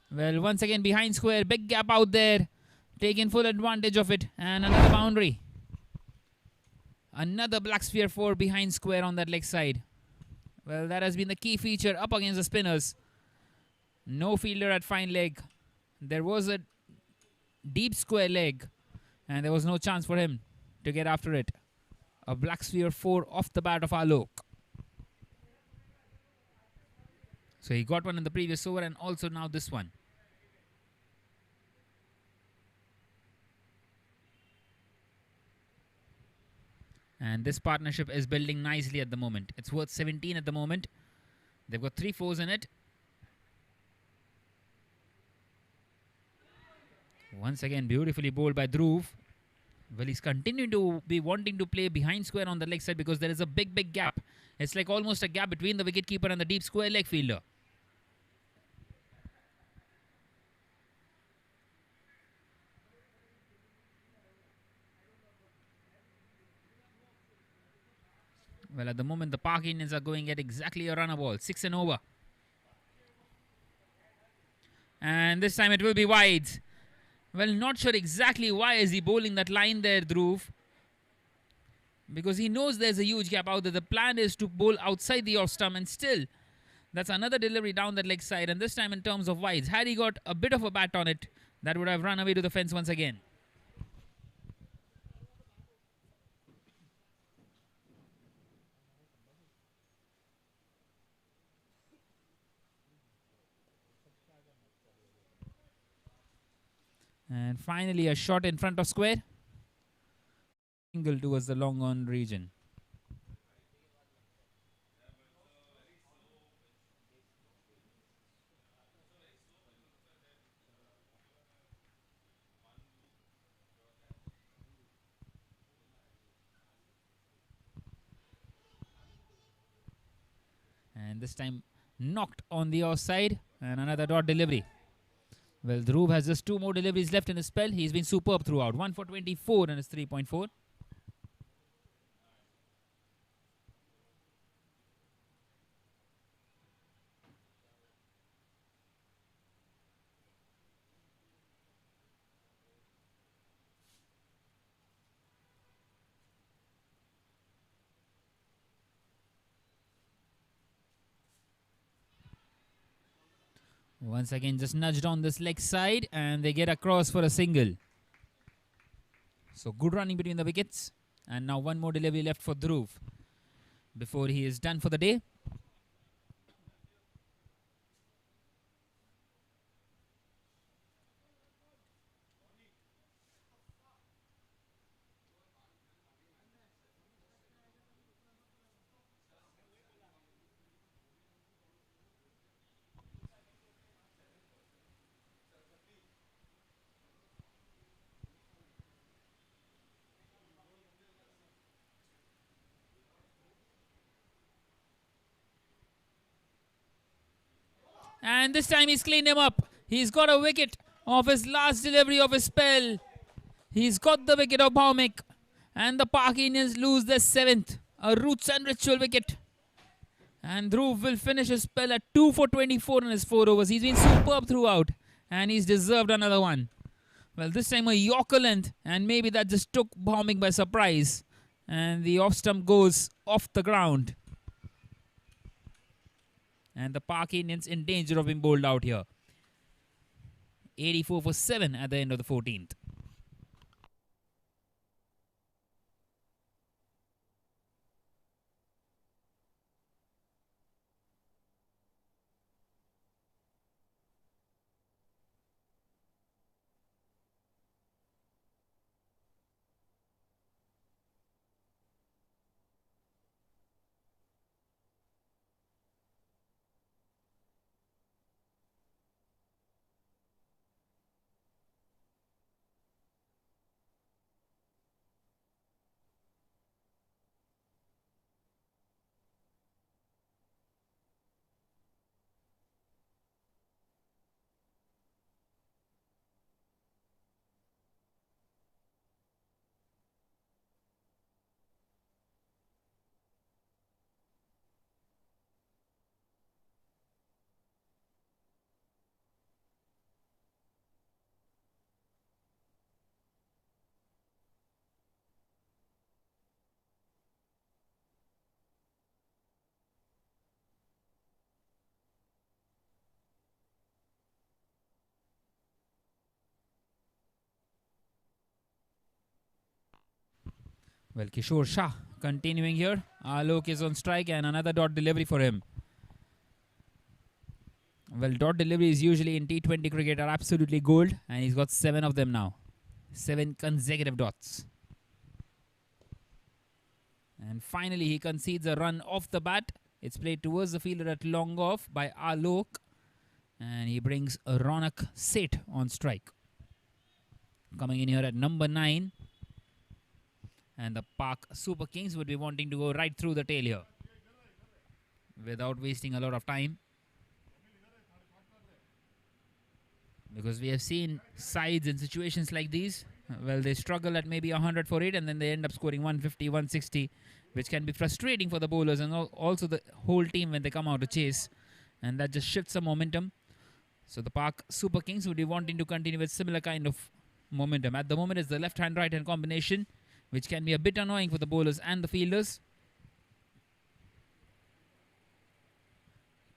Well, once again behind square, big gap out there, taking full advantage of it, and another boundary. Another black sphere 4 behind square on that leg side. Well, that has been the key feature up against the spinners. No fielder at fine leg. There was a deep square leg, and there was no chance for him to get after it. A black sphere 4 off the bat of Alok. So he got one in the previous over and also now this one. And this partnership is building nicely at the moment. It's worth 17 at the moment. They've got 3 fours in it. Once again, beautifully bowled by Dhruv. Well, he's continuing to be wanting to play behind square on the leg side because there is a big gap. It's like almost a gap between the wicketkeeper and the deep square leg fielder. Well, at the moment, the Park Indians are going at exactly a runner ball. 6 and over. And this time it will be wide. Well, not sure exactly why is he bowling that line there, Dhruv. Because he knows there's a huge gap out there. The plan is to bowl outside the off stump, and still, that's another delivery down that leg side. And this time in terms of wides, had he got a bit of a bat on it, that would have run away to the fence once again. And finally, a shot in front of square. Single towards the long on region. And this time knocked on the offside. And another dot delivery. Well, Dhruv has just 2 more deliveries left in his spell. He's been superb throughout. 1 for 24 and his 3.4. Once again, just nudged on this leg side and they get across for a single. So good running between the wickets. And now 1 more delivery left for Dhruv before he is done for the day. And this time he's cleaned him up. He's got a wicket of his last delivery of his spell. He's got the wicket of Bhaumik. And the Pak Indians lose their 7th. A roots and ritual wicket. And Dhruv will finish his spell at 2 for 24 in his 4 overs. He's been superb throughout. And he's deserved another one. Well, this time a Yorker length. And maybe that just took Bhaumik by surprise. And the off stump goes off the ground. And the Pak Indians in danger of being bowled out here. 84 for 7 at the end of the 14th. Well, Kishore Shah continuing here. Alok is on strike and another dot delivery for him. Well, dot deliveries usually in T20 cricket are absolutely gold, and he's got 7 of them now. 7 consecutive dots. And finally, he concedes a run off the bat. It's played towards the fielder at long off by Alok. And he brings Ronak Seth on strike. Coming in here at number 9. And the Pak Super Kings would be wanting to go right through the tail here without wasting a lot of time. Because we have seen sides in situations like these. Well, they struggle at maybe 100 for 8 and then they end up scoring 150, 160, which can be frustrating for the bowlers and also the whole team when they come out to chase. And that just shifts the momentum. So the Pak Super Kings would be wanting to continue with similar kind of momentum. At the moment, it's the left-hand, right-hand combination, which can be a bit annoying for the bowlers and the fielders.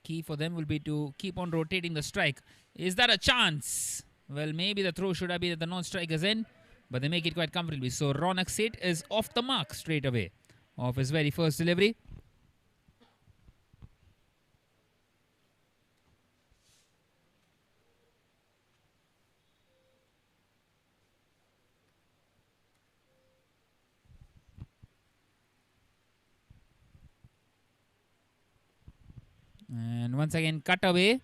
Key for them will be to keep on rotating the strike. Is that a chance? Well, maybe the throw should have been at the non-striker's end, but they make it quite comfortably. So Ronak Seth is off the mark straight away of his very first delivery. And once again, cut away.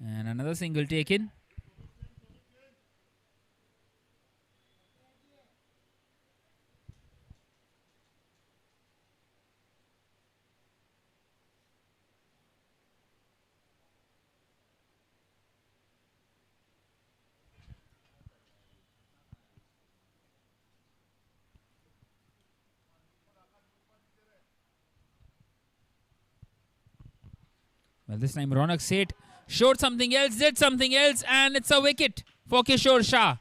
And another single taken. Well, this time Ronak Seth showed something else, did something else, and it's a wicket for Kishore Shah.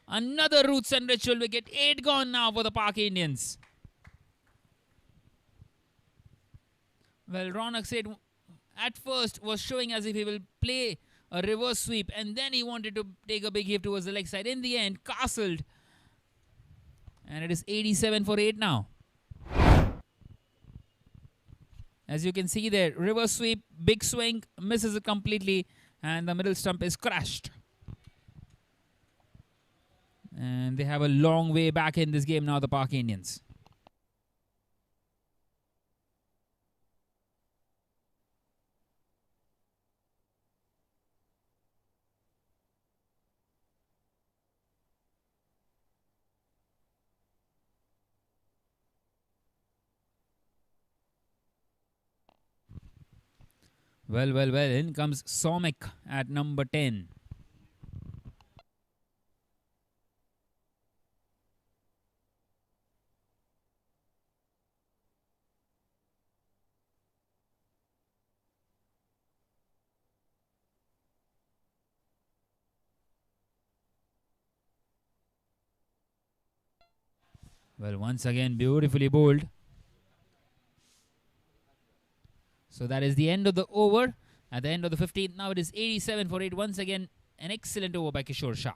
Another roots and ritual wicket. 8 gone now for the Pak Indians. Well, Ronak Seth at first was showing as if he will play a reverse sweep, and then he wanted to take a big hit towards the leg side. In the end, castled. And it is 87 for 8 now. As you can see there, reverse sweep, big swing, misses it completely, and the middle stump is crushed. And they have a long way back in this game now, the Pak Indians. Well, well, well. In comes Somek at number 10. Well, once again, beautifully bowled. So that is the end of the over. At the end of the 15th, now it is 87 for 8. Once again, an excellent over by Kishore Shah.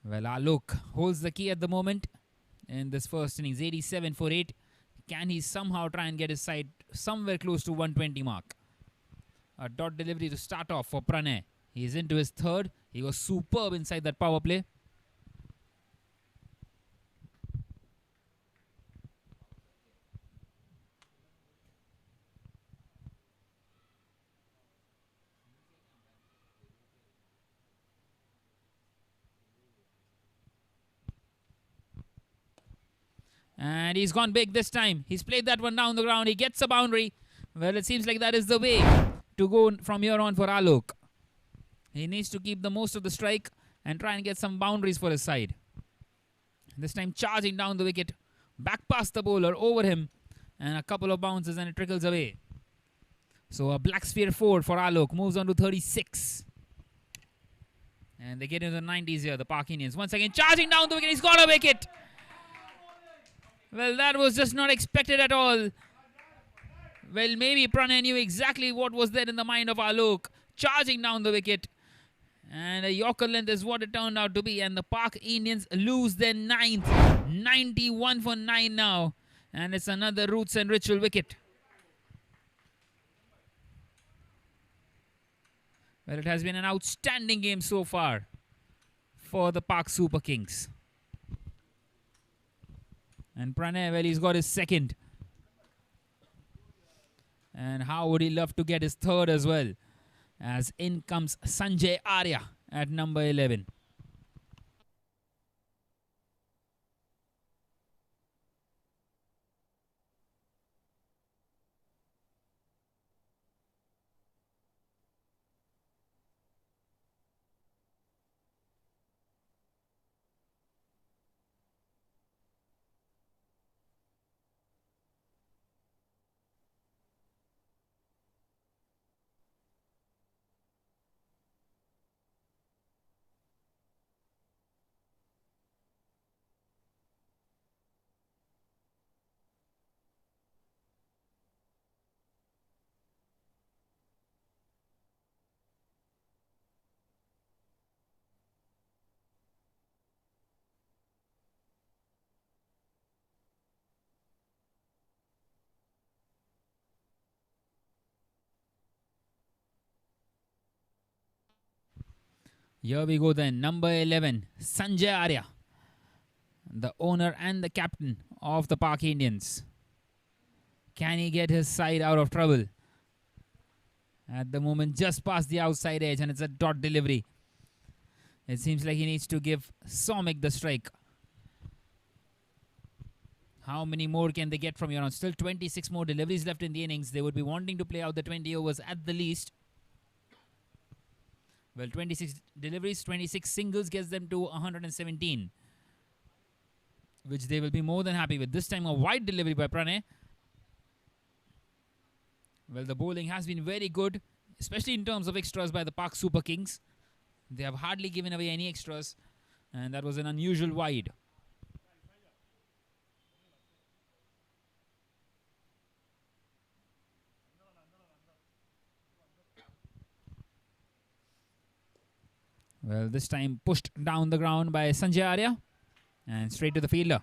Well, Alok holds the key at the moment in this first innings. 87 for 8. Can he somehow try and get his side somewhere close to 120 mark? A dot delivery to start off for Pranay. He's into his third. He was superb inside that power play. And he's gone big this time. He's played that one down the ground. He gets a boundary. Well, it seems like that is the way to go from here on for Alok. He needs to keep the most of the strike and try and get some boundaries for his side. This time charging down the wicket. Back past the bowler, over him. And a couple of bounces and it trickles away. So a black sphere 4 for Alok. Moves on to 36. And they get into the 90s here, the Pak Indians. Once again charging down the wicket. He's got a wicket. Well, that was just not expected at all. Well, maybe Pranay knew exactly what was there in the mind of Alok. Charging down the wicket. And a Yorker length is what it turned out to be. And the Pak Indians lose their 9th. 91 for 9 now. And it's another roots and ritual wicket. Well, it has been an outstanding game so far for the Park Super Kings. And Pranay, well, he's got his second. And how would he love to get his third as well? As in comes Sanjay Arya at number 11. Here we go then. Number 11, Sanjay Arya, the owner and the captain of the Park Indians. Can he get his side out of trouble? At the moment, just past the outside edge, and it's a dot delivery. It seems like he needs to give Somik the strike. How many more can they get from here on? Still 26 more deliveries left in the innings. They would be wanting to play out the 20 overs at the least. Well, 26 deliveries, 26 singles gets them to 117, which they will be more than happy with. This time a wide delivery by Pranay. Well, the bowling has been very good, especially in terms of extras by the Park Super Kings. They have hardly given away any extras, and that was an unusual wide. Well, this time pushed down the ground by Sanjay Arya and straight to the fielder.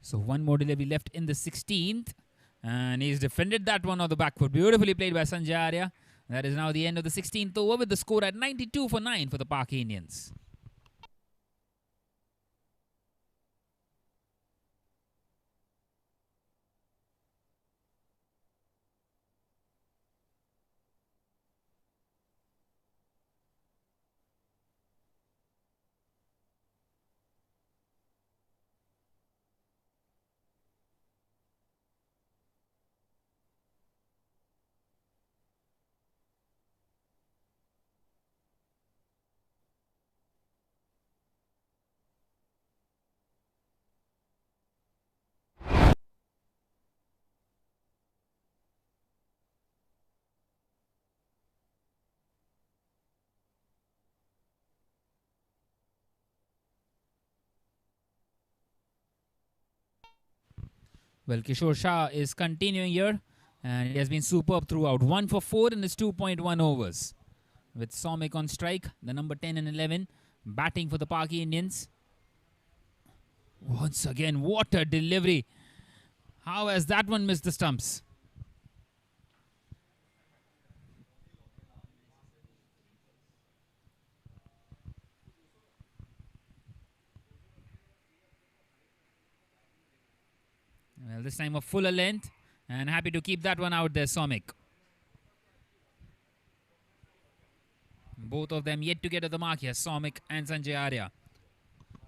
So one more delivery left in the 16th. And he's defended that one on the back foot. Beautifully played by Sanjay Arya. That is now the end of the 16th over with the score at 92 for 9 for the Park Indians. Well, Kishore Shah is continuing here, and he has been superb throughout. 1 for 4 in his 2.1 overs. With Somik on strike, the number 10 and 11, batting for the Park Indians. Once again, what a delivery. How has that one missed the stumps? Well, this time a fuller length, and happy to keep that one out there, Somik. Both of them yet to get to the mark here, Somik and Sanjay Arya.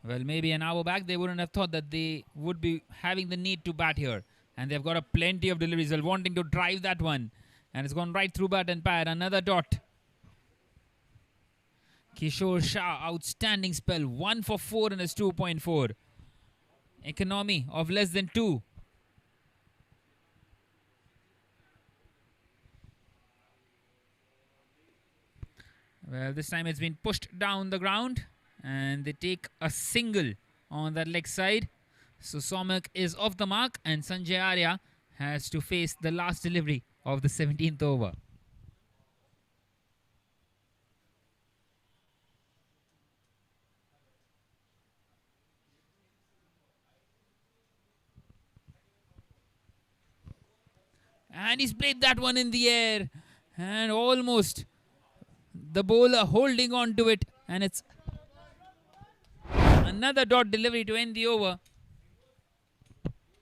Well, maybe an hour back, they wouldn't have thought that they would be having the need to bat here. And they've got a plenty of deliveries. Well, wanting to drive that one. And it's gone right through bat and pad. Another dot. Kishore Shah, outstanding spell. 1 for 4 in his 2.4. Economy of less than 2. Well, this time it's been pushed down the ground. And they take a single on that leg side. So Somik is off the mark, and Sanjay Arya has to face the last delivery of the 17th over. And he's played that one in the air. And almost the bowler holding on to it. And it's another dot delivery to end the over.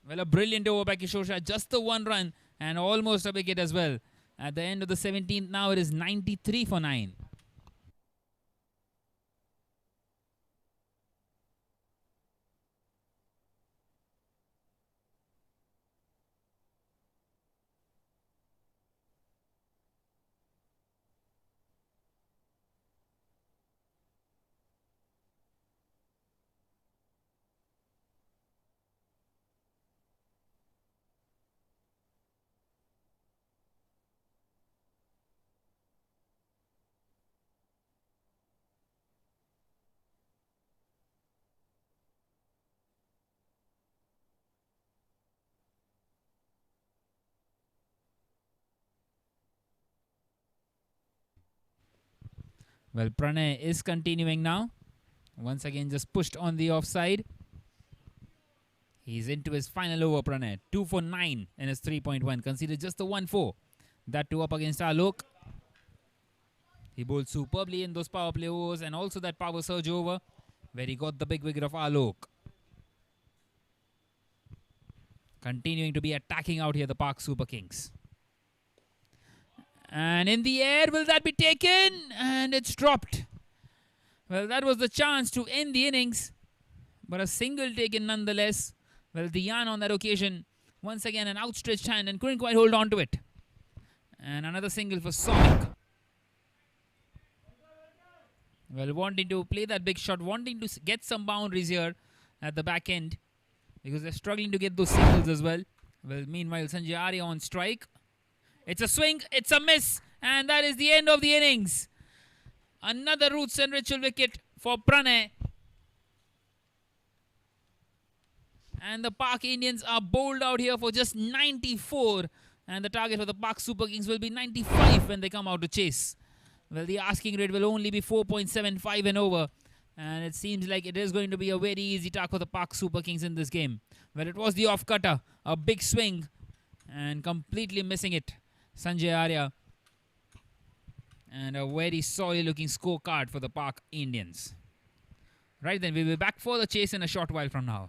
Well, a brilliant over by Kishore Shah. Just the one run and almost a wicket as well. At the end of the 17th, now it is 93 for 9. Well, Pranay is continuing now. Once again, just pushed on the offside. He's into his final over, Pranay. 2 for 9 in his 3.1. Conceded just the 1-4. That two up against Alok. He bowled superbly in those power play overs and also that power surge over where he got the big wicket of Alok. Continuing to be attacking out here, the Park Super Kings. And in the air, will that be taken? And it's dropped. Well, that was the chance to end the innings. But a single taken nonetheless. Well, Dian on that occasion, once again an outstretched hand and couldn't quite hold on to it. And another single for Sonic. Well, wanting to play that big shot, wanting to get some boundaries here at the back end. Because they're struggling to get those singles as well. Well, meanwhile, Sanjay Arya on strike. It's a swing, it's a miss. And that is the end of the innings. Another roots and ritual wicket for Pranay. And the Park Indians are bowled out here for just 94. And the target for the Park Super Kings will be 95 when they come out to chase. Well, the asking rate will only be 4.75 and over. And it seems like it is going to be a very easy task for the Park Super Kings in this game. Well, it was the off-cutter. A big swing. And completely missing it. Sanjay Arya. And a very sorry looking scorecard for the Park Indians. Right then, we'll be back for the chase in a short while from now.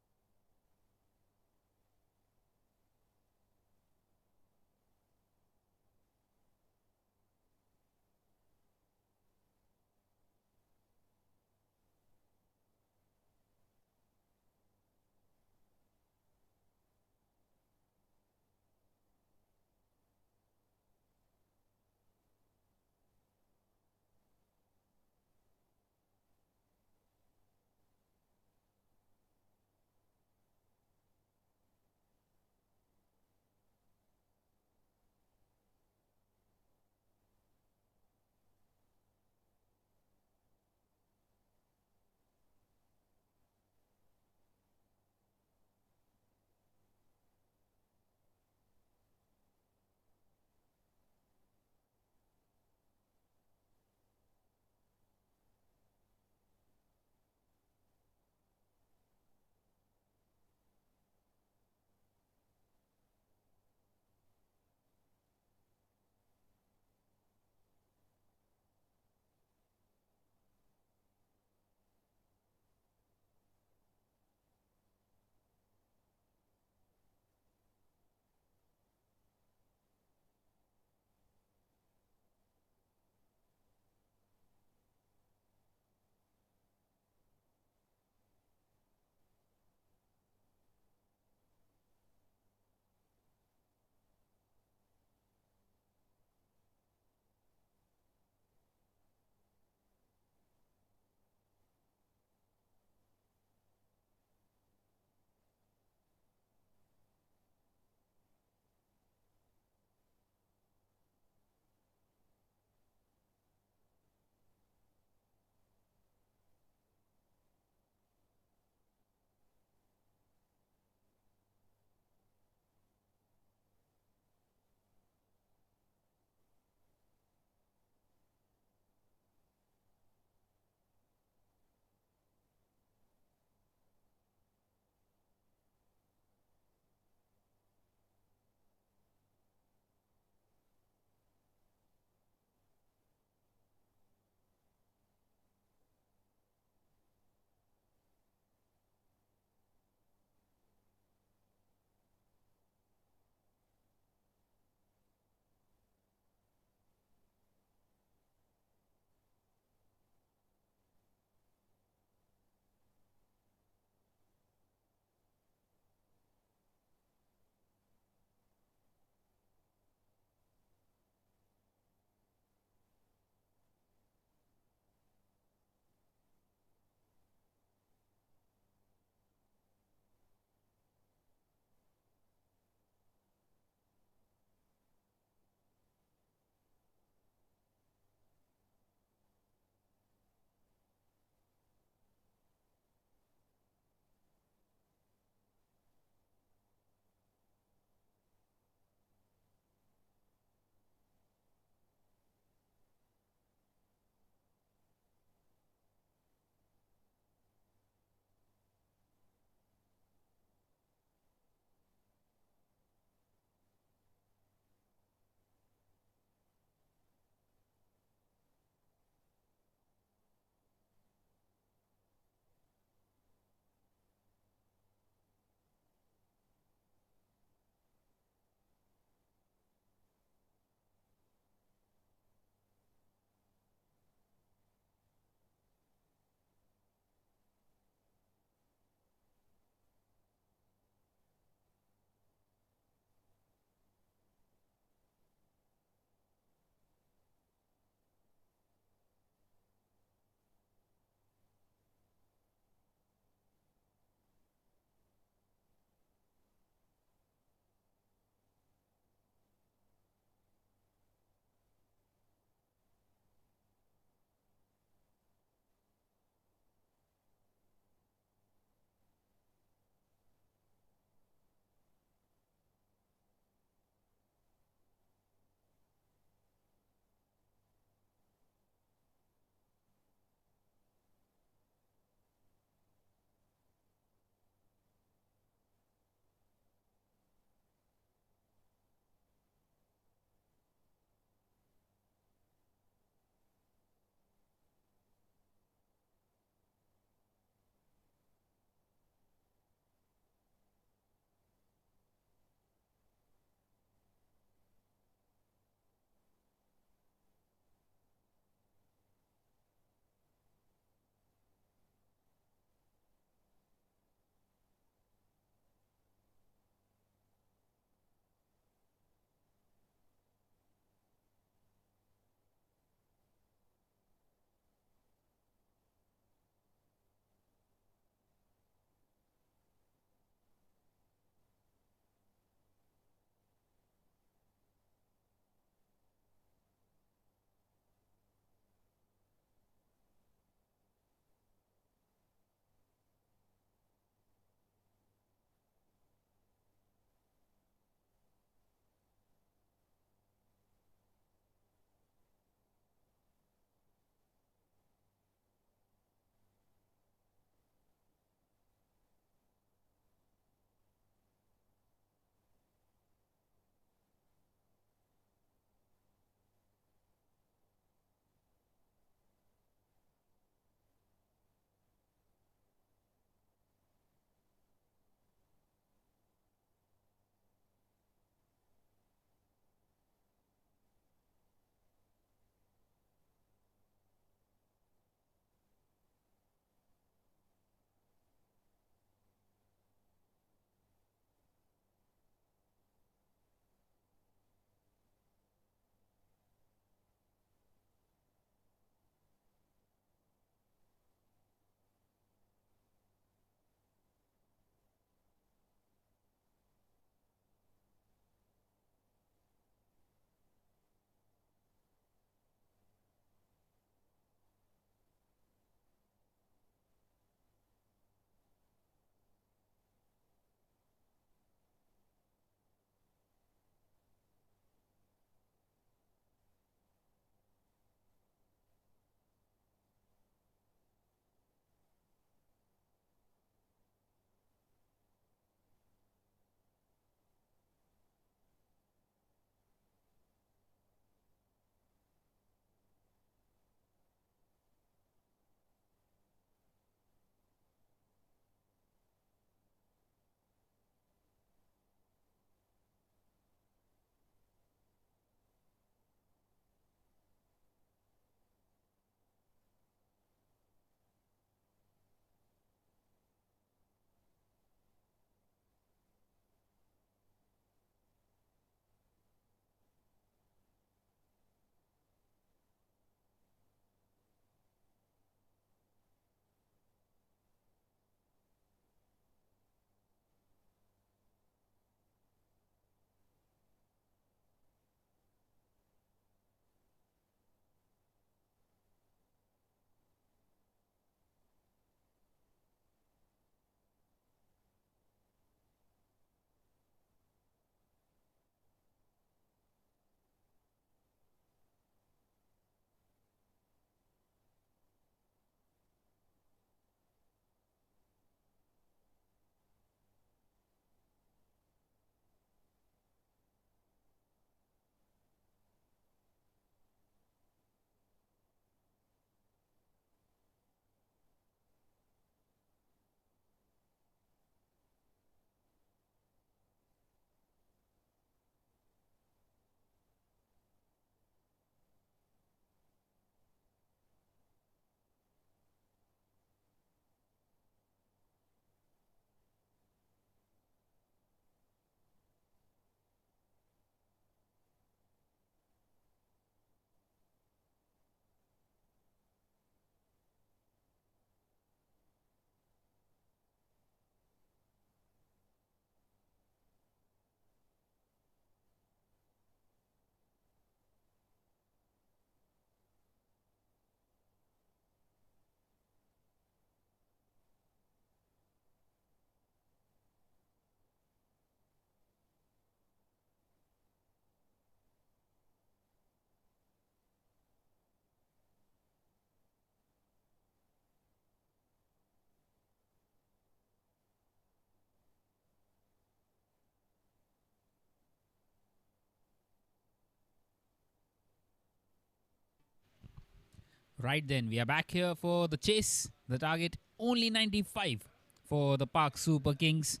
Right then, we are back here for the chase. The target only 95 for the Park Super Kings.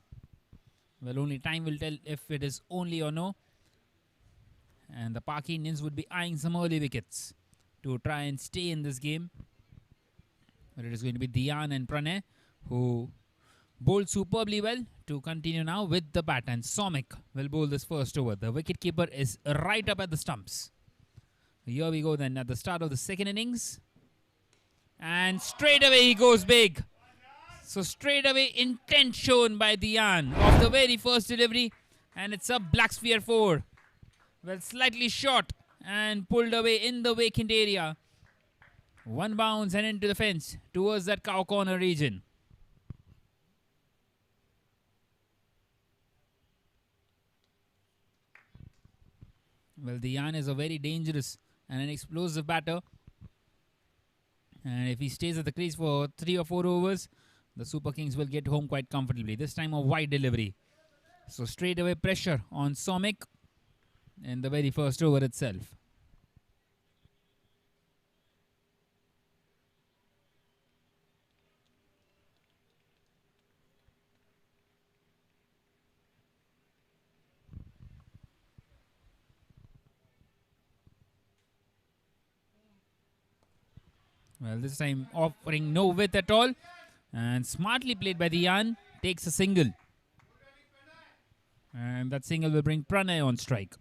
Well, only time will tell if it is only or no. And the Park Indians would be eyeing some early wickets to try and stay in this game. But it is going to be Dhyan and Pranay who bowled superbly well to continue now with the bat. And Somik will bowl this first over. The wicketkeeper is right up at the stumps. Here we go then at the start of the second innings. And straight away he goes big. So straight away intent shown by Dhyan of the very first delivery. And it's a black sphere 4. Well, slightly short and pulled away in the vacant area. One bounce and into the fence towards that cow corner region. Well, Dhyan is a very dangerous and an explosive batter. And if he stays at the crease for 3 or 4 overs, the Super Kings will get home quite comfortably. This time a wide delivery. So straight away pressure on Somik in the very first over itself. Well, this time offering no width at all. And smartly played by Dhyan. Takes a single. And that single will bring Pranay on strike.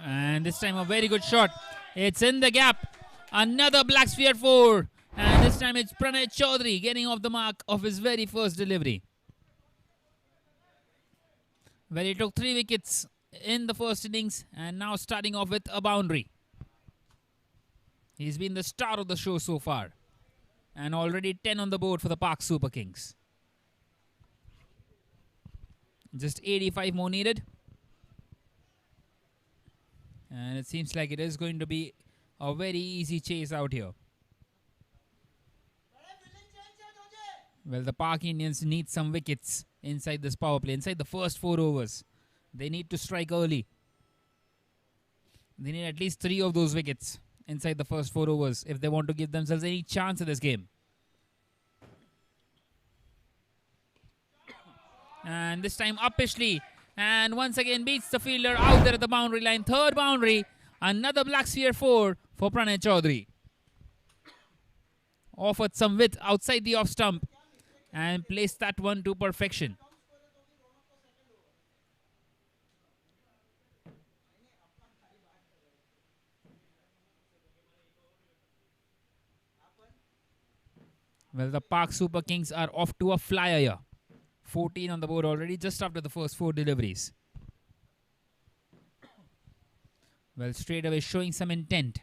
And this time a very good shot. It's in the gap. Another black sphere 4. And this time it's Pranay Chaudhary getting off the mark of his very first delivery. Well, he took 3 wickets in the first innings and now starting off with a boundary. He's been the star of the show so far. And already 10 on the board for the Park Super Kings. Just 85 more needed. And it seems like it is going to be a very easy chase out here. Well, the Park Indians need some wickets inside this power play, inside the first 4 overs. They need to strike early. They need at least 3 of those wickets inside the first 4 overs if they want to give themselves any chance in this game. And this time uppishly. And once again beats the fielder out there at the boundary line. Third boundary. Another black sphere 4 for Pranay Chaudhary. Offered some width outside the off stump. And placed that one to perfection. Well, the Park Super Kings are off to a flyer here. 14 on the board already, just after the first 4 deliveries. Well, straight away showing some intent.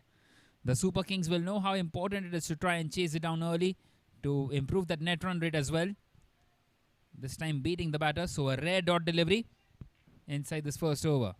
The Super Kings will know how important it is to try and chase it down early to improve that net run rate as well. This time beating the batter, so a rare dot delivery inside this first over.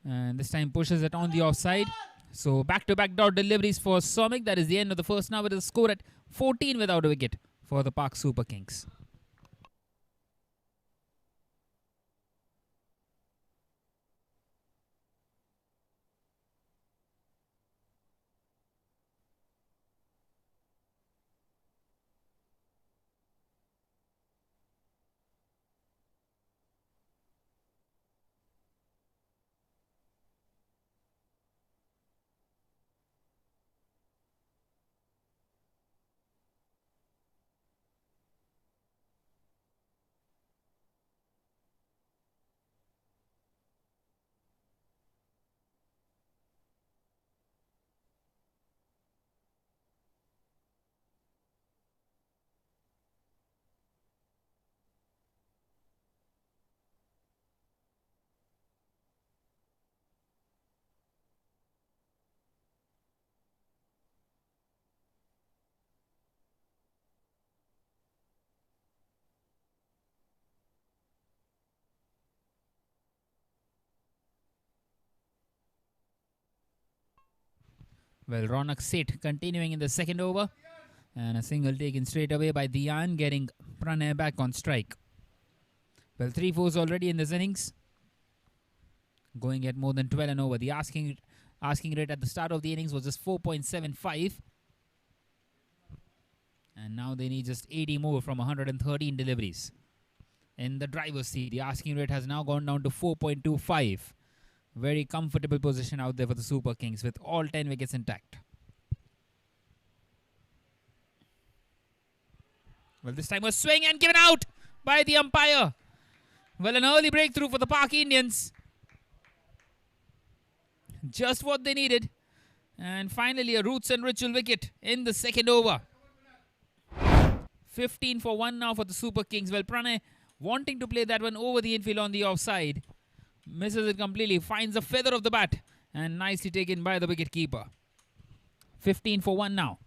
And this time pushes it on the offside. So back-to-back dot deliveries for Somik. That is the end of the first. Now it is a score at 14 without a wicket for the Park Super Kings. Well, Ronak sit continuing in the second over. And a single taken straight away by Dian, getting Pranay back on strike. Well, 3 4s already in this innings. Going at more than 12 and over. The asking rate at the start of the innings was just 4.75. And now they need just 80 more from 113 deliveries. In the driver's seat, the asking rate has now gone down to 4.25. Very comfortable position out there for the Super Kings with all 10 wickets intact. Well, this time was swing and given out by the umpire. Well, an early breakthrough for the Pak Indians. Just what they needed. And finally, a roots and ritual wicket in the second over. 15 for 1 now for the Super Kings. Well, Pranay wanting to play that one over the infield on the offside. Misses it completely. Finds a feather of the bat. And nicely taken by the wicket keeper. 15 for 1 now.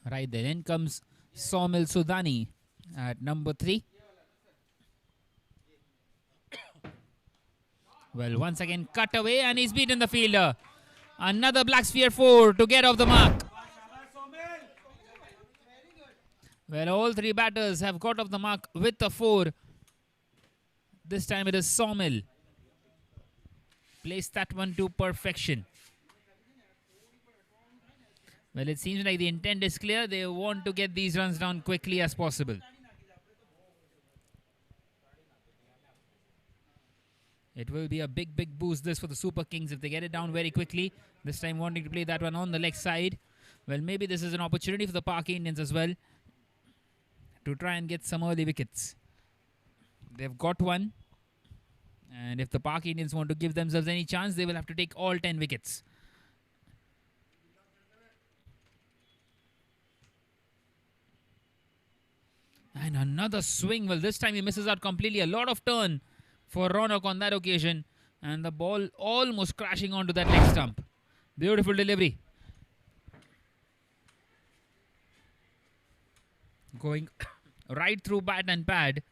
Right there. In comes Somil Sudani at number 3. Well, once again cut away and he's beaten the fielder. Another black sphere 4 to get off the mark. Well, all 3 batters have got off the mark with the 4. This time it is Somil. Placed that one to perfection. Well, it seems like the intent is clear. They want to get these runs down quickly as possible. It will be a big, big boost this for the Super Kings if they get it down very quickly. This time wanting to play that one on the leg side. Well, maybe this is an opportunity for the Pak Indians as well to try and get some early wickets. They've got one. And if the Pak Indians want to give themselves any chance, they will have to take all 10 wickets. And another swing. Well, this time he misses out completely. A lot of turn for Ronak on that occasion. And the ball almost crashing onto that leg stump. Beautiful delivery. Going right through bat and pad.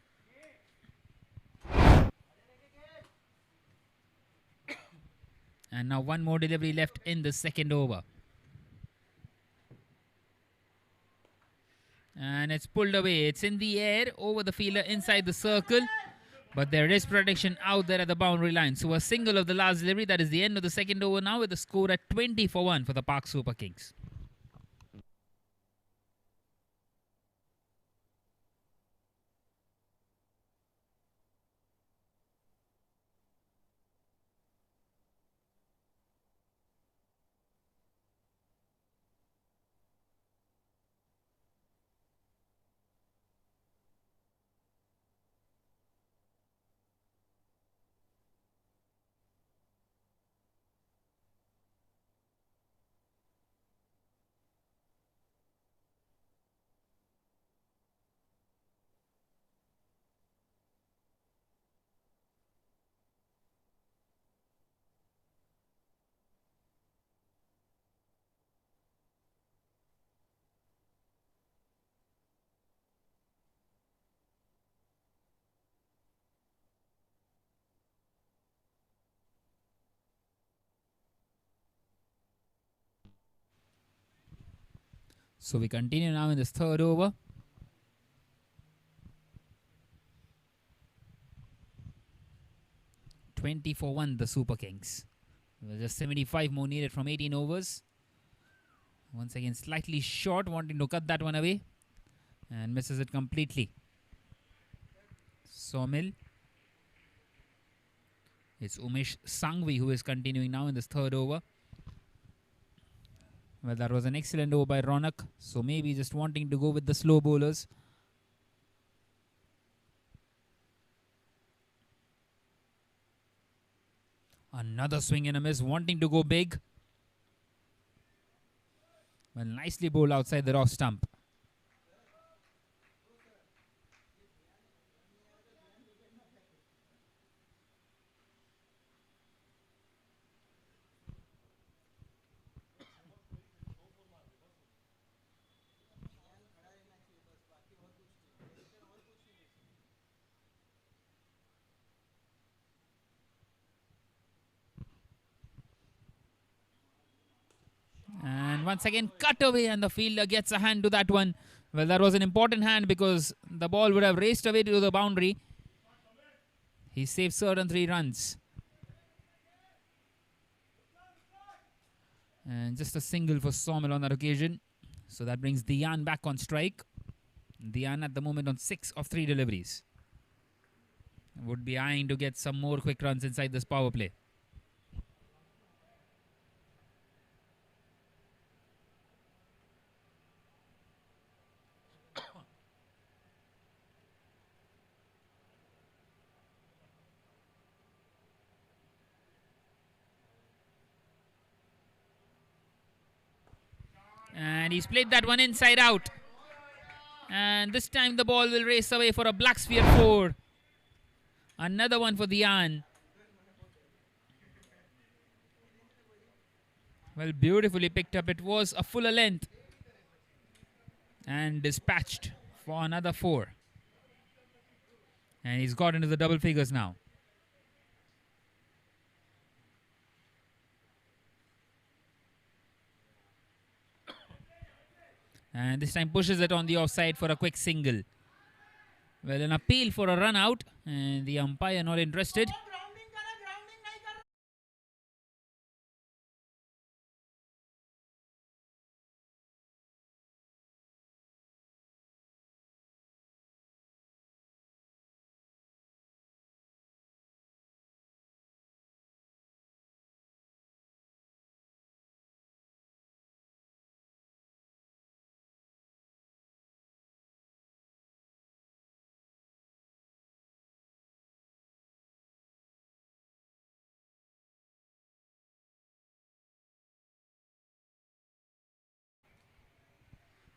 And now one more delivery left in the second over. And it's pulled away. It's in the air over the fielder inside the circle. But there is protection out there at the boundary line. So a single of the last delivery. That is the end of the second over now with the score at 20 for 1 for the Pak Super Kings. So we continue now in this third over. $20 for 1, the Super Kings. Just 75 more needed from 18 overs. Once again, slightly short, wanting to cut that one away. And misses it completely. Sawmill. It's Umesh Sangvi who is continuing now in this third over. Well, that was an excellent over by Ronak. So maybe just wanting to go with the slow bowlers. Another swing and a miss, wanting to go big. Well, nicely bowled outside the off stump. And once again, cut away, and the fielder gets a hand to that one. Well, that was an important hand because the ball would have raced away to the boundary. He saved certain 3 runs. And just a single for Sawmill on that occasion. So that brings Dian back on strike. Dian at the moment on 6 of 3 deliveries. Would be eyeing to get some more quick runs inside this power play. And he's played that one inside out. And this time the ball will race away for a black sphere 4. Another one for Dian. Well, beautifully picked up. It was a fuller length. And dispatched for another 4. And he's got into the double figures now. And this time pushes it on the offside for a quick single. Well, an appeal for a run out. And the umpire not interested.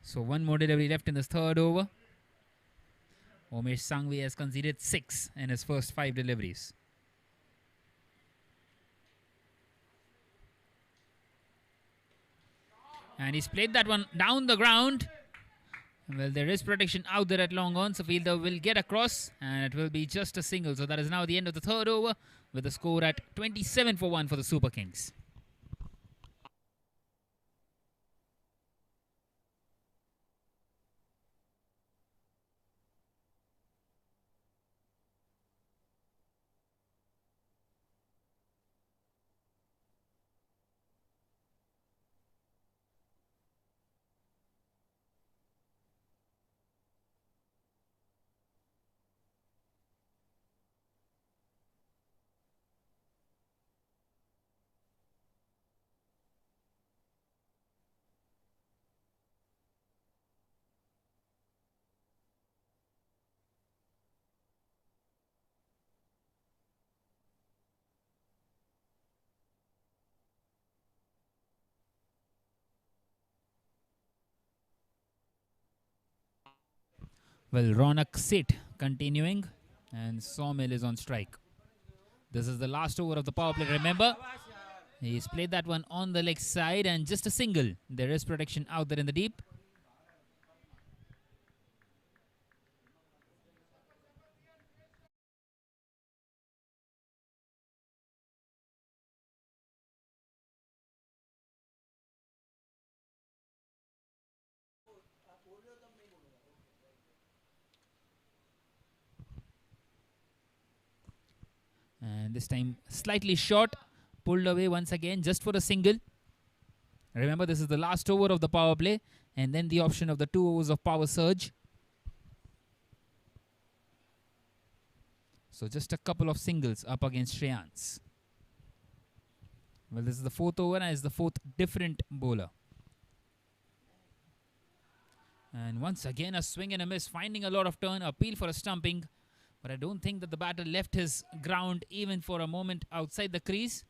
So one more delivery left in this third over. Umesh Sangvi has conceded 6 in his first 5 deliveries. And he's played that one down the ground. Well, there is protection out there at long on, so fielder will get across, and it will be just a single. So that is now the end of the third over, with the score at 27 for 1 for the Super Kings. Well, Ronak sit continuing, and Sawmill is on strike. This is the last over of the power play, remember. He's played that one on the leg side, and just a single. There is protection out there in the deep. And this time slightly short, pulled away once again just for a single. Remember, this is the last over of the power play, and then the option of the 2 overs of power surge. So just a couple of singles up against Shreyans. Well, this is the 4th over and it's the 4th different bowler. And once again a swing and a miss, finding a lot of turn, appeal for a stumping. But I don't think that the batter left his ground even for a moment outside the crease.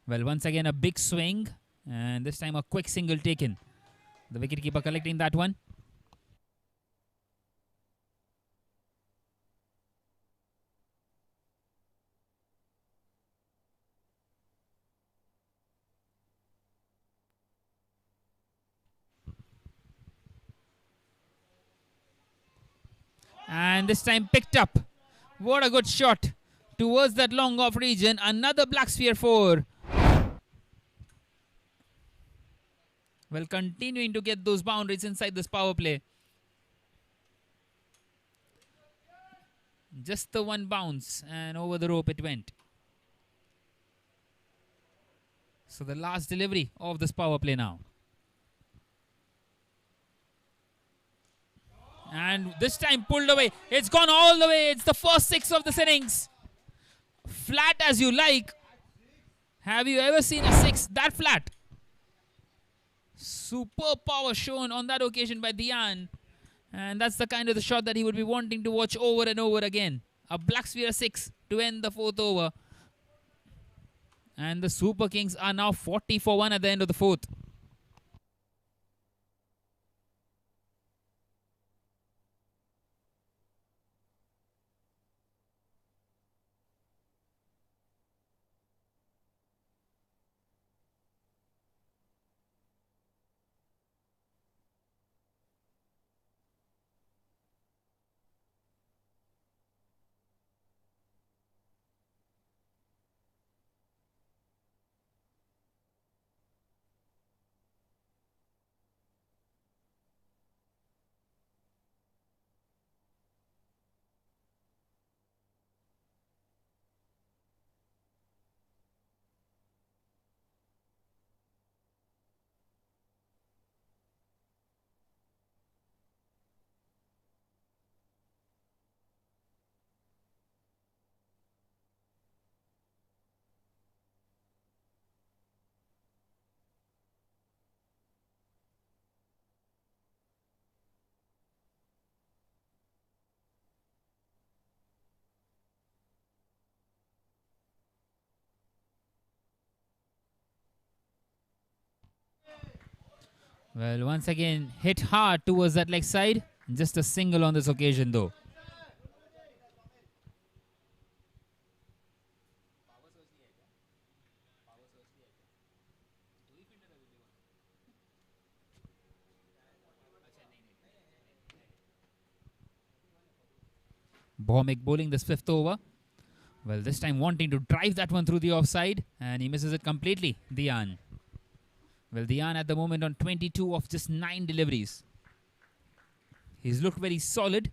Well, once again a big swing, and this time a quick single taken. The wicketkeeper collecting that one. And this time picked up. What a good shot towards that long off region. Another black sphere 4. Well, continuing to get those boundaries inside this power play. Just the one bounce and over the rope it went. So the last delivery of this power play now. And this time pulled away. It's gone all the way. It's the first 6 of this innings. Flat as you like. Have you ever seen a 6 that flat? Superb power shown on that occasion by Dian. And that's the kind of the shot that he would be wanting to watch over and over again. A black sphere 6 to end the 4th over. And the Super Kings are now 40 for 1 at the end of the 4th. Well, once again, hit hard towards that leg side. Just a single on this occasion, though. Bhomik bowling this 5th over. Well, this time wanting to drive that one through the offside, and he misses it completely, Dian. Well, Dian at the moment on 22 of just 9 deliveries. He's looked very solid.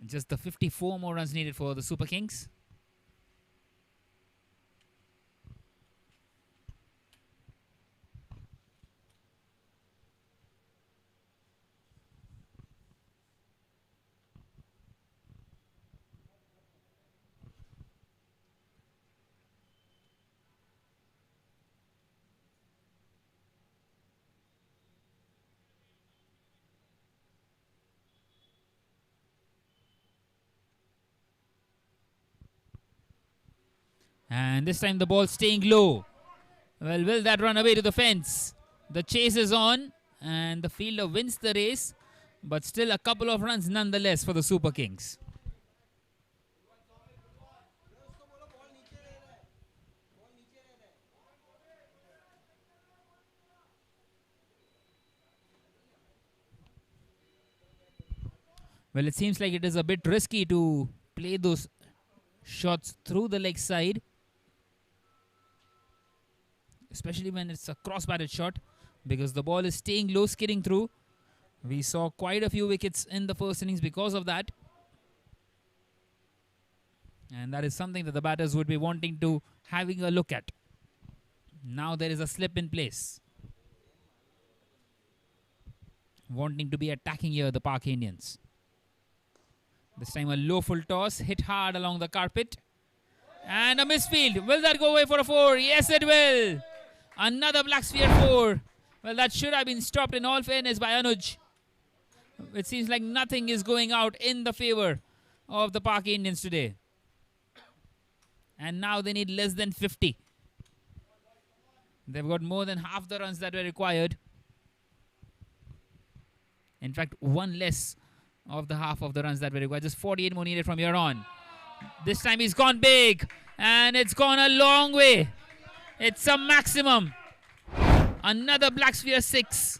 Just the 54 more runs needed for the Super Kings. And this time the ball staying low. Well, will that run away to the fence? The chase is on, and the fielder wins the race, but still a couple of runs nonetheless for the Super Kings. Well, it seems like it is a bit risky to play those shots through the leg side, especially when it's a cross-batted shot, because the ball is staying low, skidding through. We saw quite a few wickets in the first innings because of that. And that is something that the batters would be wanting to having a look at. Now there is a slip in place. Wanting to be attacking here, the Pak Indians. This time a low full toss, hit hard along the carpet. And a misfield. Will that go away for a 4? Yes, it will. Another black sphere 4. Well, that should have been stopped in all fairness by Anuj. It seems like nothing is going out in the favor of the Pak Indians today. And now they need less than 50. They've got more than half the runs that were required. In fact, one less of the half of the runs that were required. Just 48 more needed from here on. This time he's gone big. And it's gone a long way. It's a maximum. Another black sphere 6.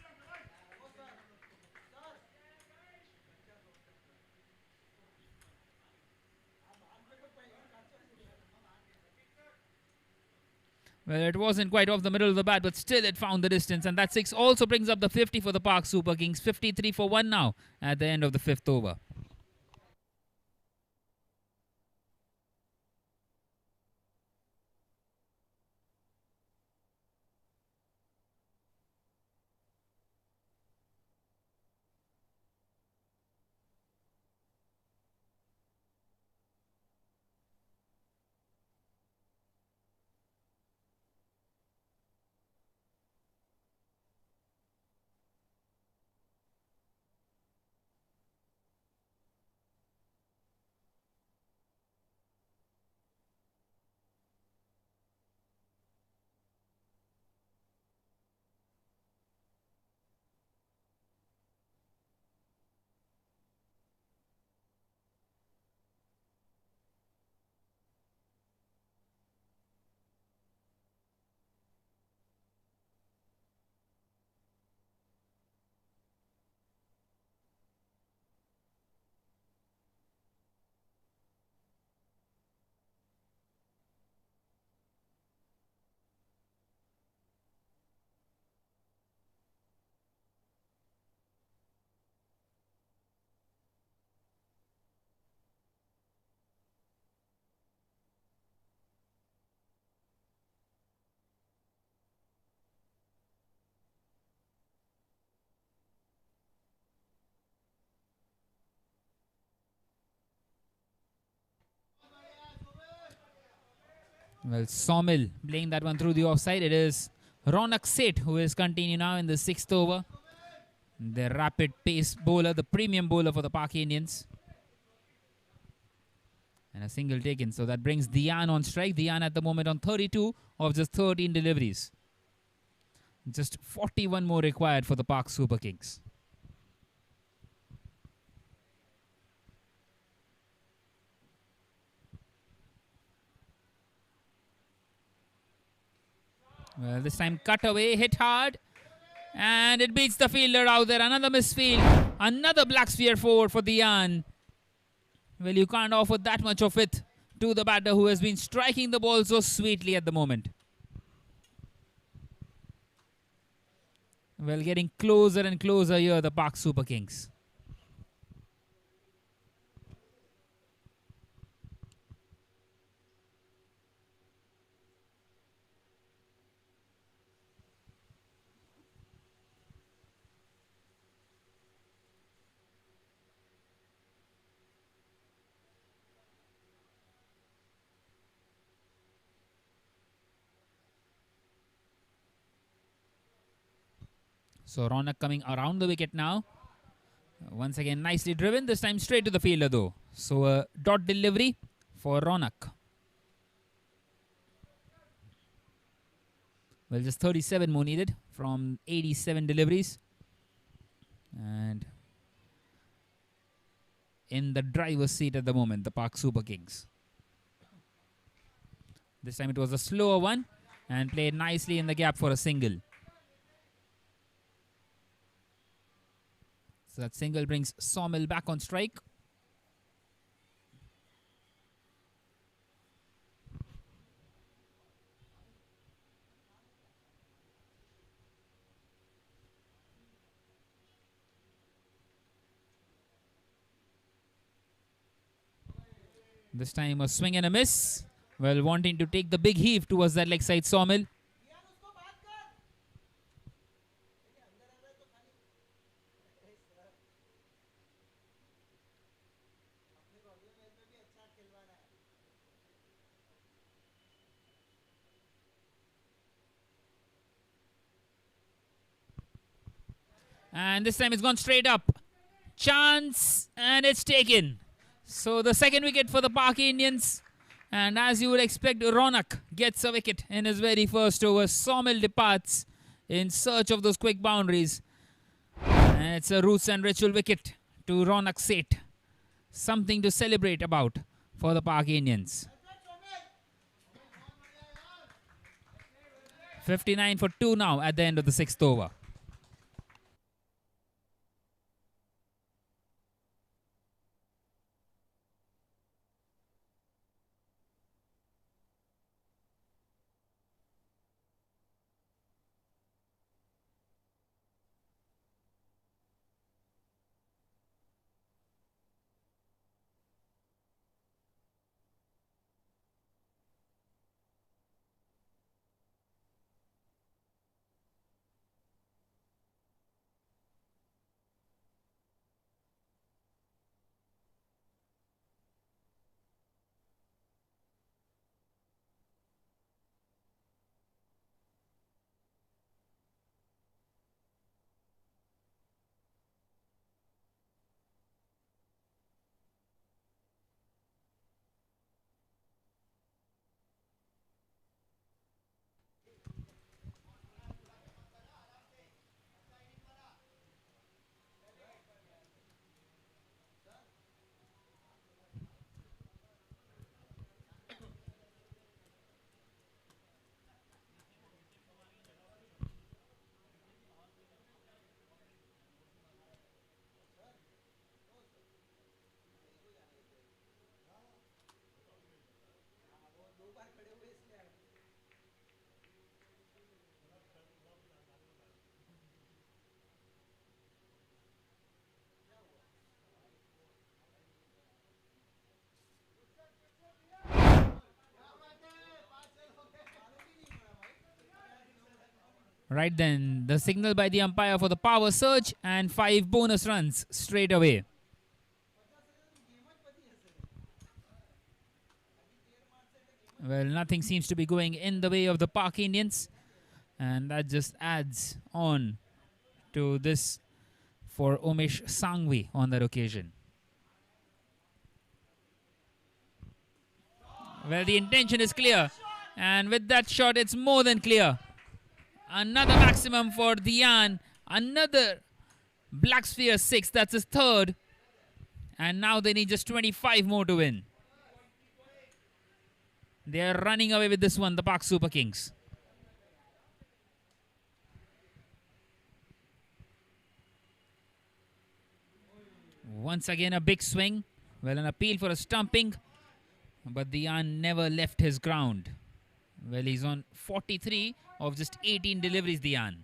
Well, it wasn't quite off the middle of the bat, but still it found the distance. And that 6 also brings up the 50 for the Pak Super Kings. 53 for 1 now at the end of the 5th over. Well, Sawmill playing that one through the offside. It is Ronak Seth who is continuing now in the 6th over. The rapid pace bowler, the premium bowler for the Pak Indians. And a single taken. So that brings Dian on strike. Dian at the moment on 32 of just 13 deliveries. Just 41 more required for the Pak Super Kings. Well, this time cut away, hit hard. And it beats the fielder out there. Another misfield. Another black sphere 4 for Dian. Well, you can't offer that much of it to the batter who has been striking the ball so sweetly at the moment. Well, getting closer and closer here, the Pak Super Kings. So Ronak coming around the wicket now. Once again, nicely driven. This time straight to the fielder though. So a dot delivery for Ronak. Well, just 37 more needed from 87 deliveries. And in the driver's seat at the moment, the Pak Super Kings. This time it was a slower one and played nicely in the gap for a single. So that single brings Sawmill back on strike. This time a swing and a miss. Well, wanting to take the big heave towards that leg side Sawmill. And this time it's gone straight up. Chance, and it's taken. So the second wicket for the Pak Indians. And as you would expect, Ronak gets a wicket in his very first over. Sawmill departs in search of those quick boundaries. And it's a roots and ritual wicket to Ronak Seth. Something to celebrate about for the Pak Indians. 59 for 2 now at the end of the 6th over. Right then, the signal by the umpire for the power surge and 5 bonus runs straight away. Well, nothing seems to be going in the way of the Pak Indians. And that just adds on to this for Umesh Sangvi on that occasion. Well, the intention is clear. And with that shot, it's more than clear. Another maximum for Dhyan. Another Black Sphere 6. That's his third. And now they need just 25 more to win. They are running away with this one, the Pak Super Kings. Once again, a big swing. Well, an appeal for a stumping. But Dhyan never left his ground. Well, he's on 43 of just 18 deliveries, Dhyan.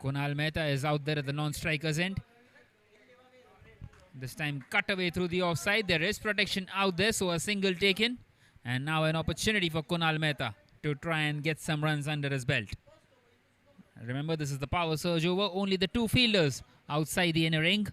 Kunal Mehta is out there at the non-striker's end. This time cut away through the offside. There is protection out there, so a single taken. And now an opportunity for Kunal Mehta to try and get some runs under his belt. Remember, this is the power surge over. Only the 2 fielders outside the inner ring.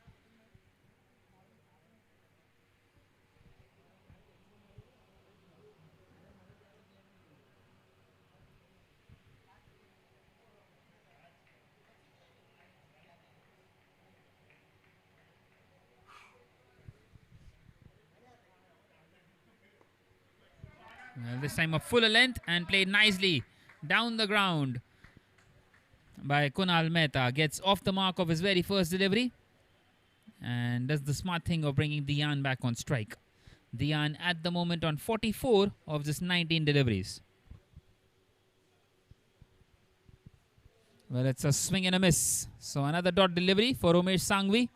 This time a fuller length and played nicely down the ground by Kunal Mehta. Gets off the mark of his very first delivery and does the smart thing of bringing Dian back on strike. Dian at the moment on 44 of just 19 deliveries. Well, it's a swing and a miss. So another dot delivery for Umesh Sangvi.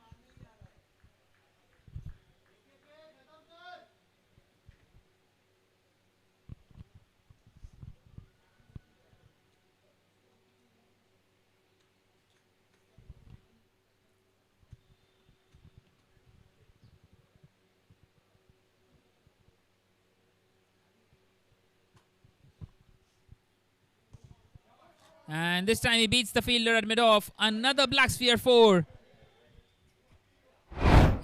And this time he beats the fielder at mid-off. Another black sphere 4.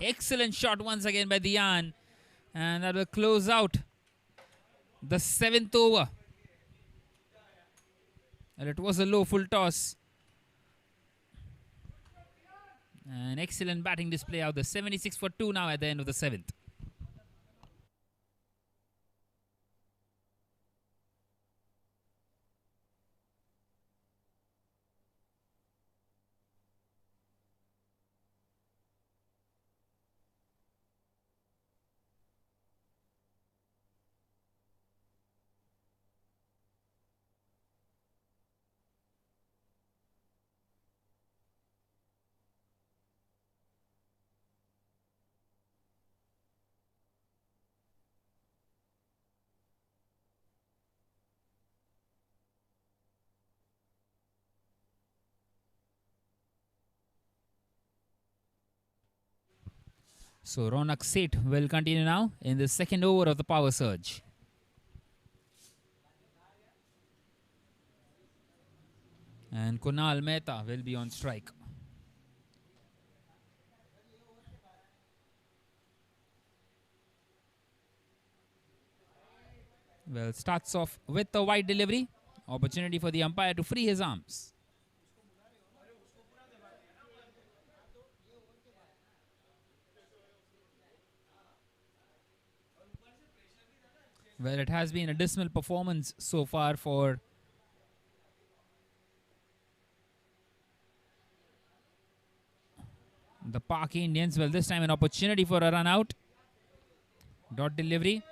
Excellent shot once again by Dian. And that will close out the 7th over. Well, it was a low full toss. An excellent batting display out the 76 for 2 now at the end of the 7th. So Ronak Seth will continue now in the second over of the power surge. And Kunal Mehta will be on strike. Well, starts off with a wide delivery. Opportunity for the umpire to free his arms. Well, it has been a dismal performance so far for the Pak Indians. Well, this time an opportunity for a run out. Dot delivery.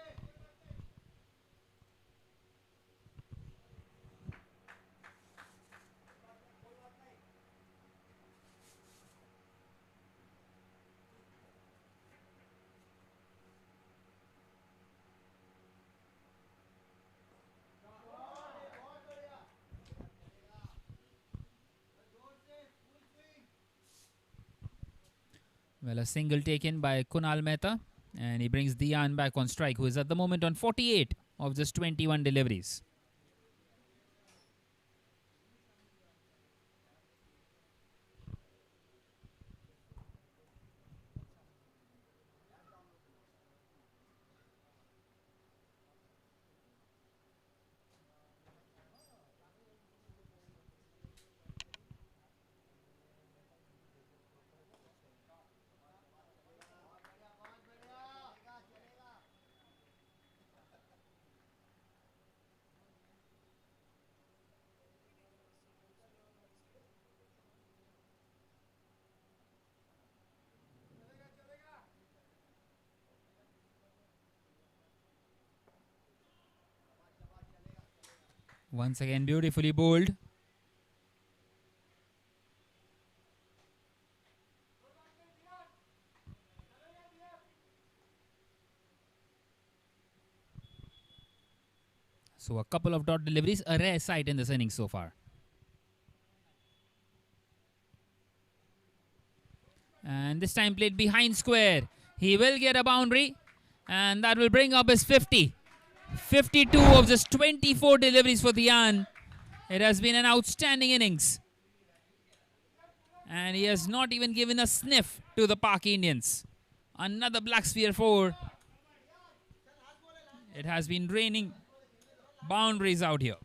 Well, a single taken by Kunal Mehta. And he brings Dian back on strike, who is at the moment on 48 of just 21 deliveries. Once again, beautifully bowled. So a couple of dot deliveries, a rare sight in this inning so far. And this time played behind square. He will get a boundary. And that will bring up his 50. 52 of just 24 deliveries for Dian. It has been an outstanding innings. And he has not even given a sniff to the Pak Indians. Another black sphere 4. It has been raining boundaries out here.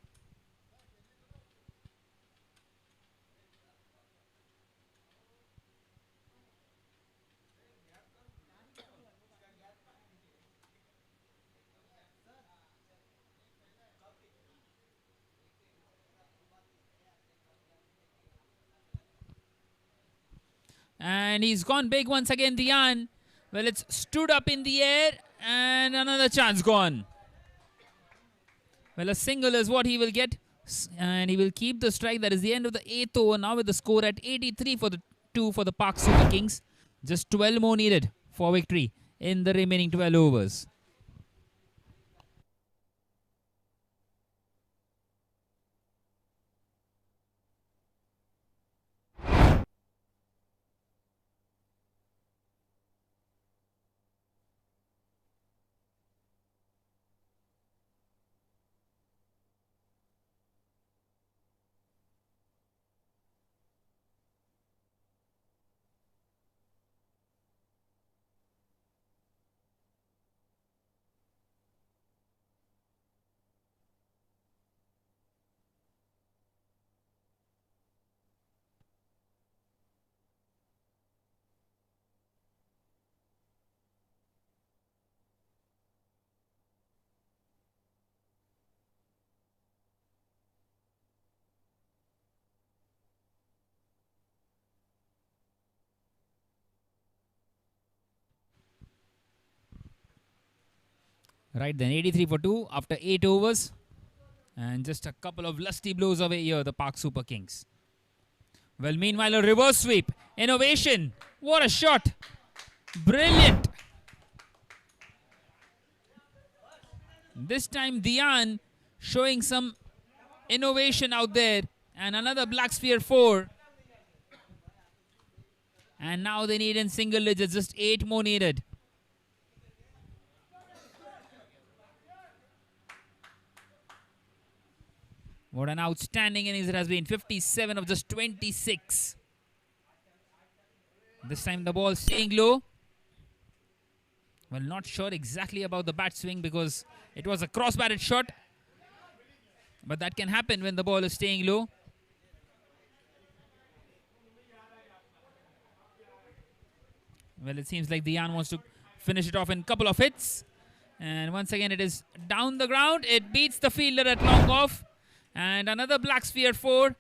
And he's gone big once again, Dian. Well, it's stood up in the air and another chance gone. Well, a single is what he will get. And he will keep the strike. That is the end of the 8th over now with the score at 83 for the 2 for the Pak Super Kings. Just 12 more needed for victory in the remaining 12 overs. Right then, 83 for 2 after 8 overs. And just a couple of lusty blows away here, the Pak Super Kings. Well, meanwhile, a reverse sweep. Innovation. What a shot. Brilliant. This time, Dian showing some innovation out there. And another black sphere 4. And now they need in single digits. Just 8 more needed. What an outstanding innings it has been. 57 of just 26. This time the ball staying low. Well, not sure exactly about the bat swing because it was a cross-batted shot. But that can happen when the ball is staying low. Well, it seems like Dian wants to finish it off in a couple of hits. And once again, it is down the ground. It beats the fielder at long off. And another black sphere 4.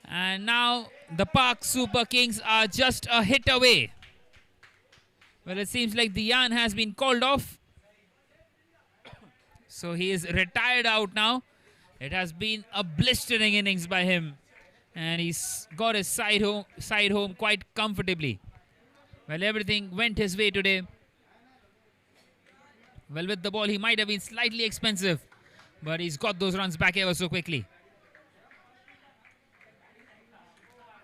And now the Pak Super Kings are just a hit away. Well, it seems like Dian has been called off. So he is retired out now. It has been a blistering innings by him. And he's got his side home quite comfortably. Well, everything went his way today. Well, with the ball, he might have been slightly expensive. But he's got those runs back ever so quickly.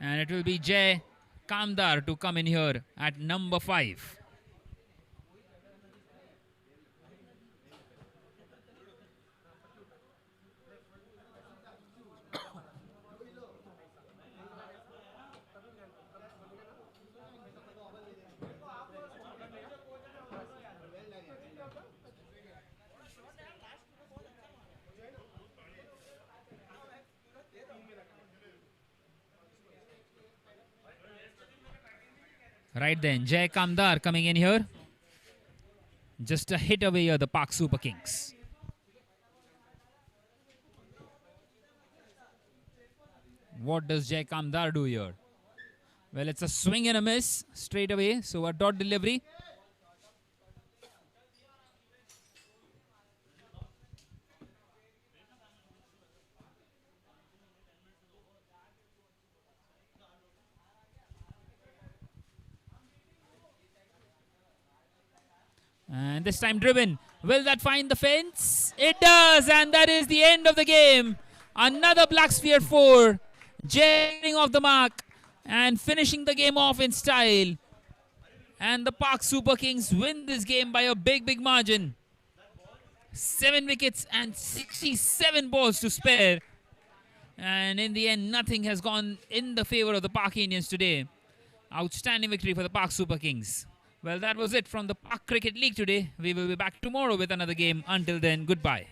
And it will be Jay Kamdar to come in here at number 5. Right then, Jay Kamdar coming in here. Just a hit away here, the Pak Super Kings. What does Jay Kamdar do here? Well, it's a swing and a miss straight away. So a dot delivery. And this time driven. Will that find the fence? It does. And that is the end of the game. Another black sphere 4. Getting off the mark. And finishing the game off in style. And the Pak Super Kings win this game by a big, big margin. 7 wickets and 67 balls to spare. And in the end, nothing has gone in the favor of the Pak Indians today. Outstanding victory for the Pak Super Kings. Well, that was it from the Pak Cricket League today. We will be back tomorrow with another game. Until then, goodbye.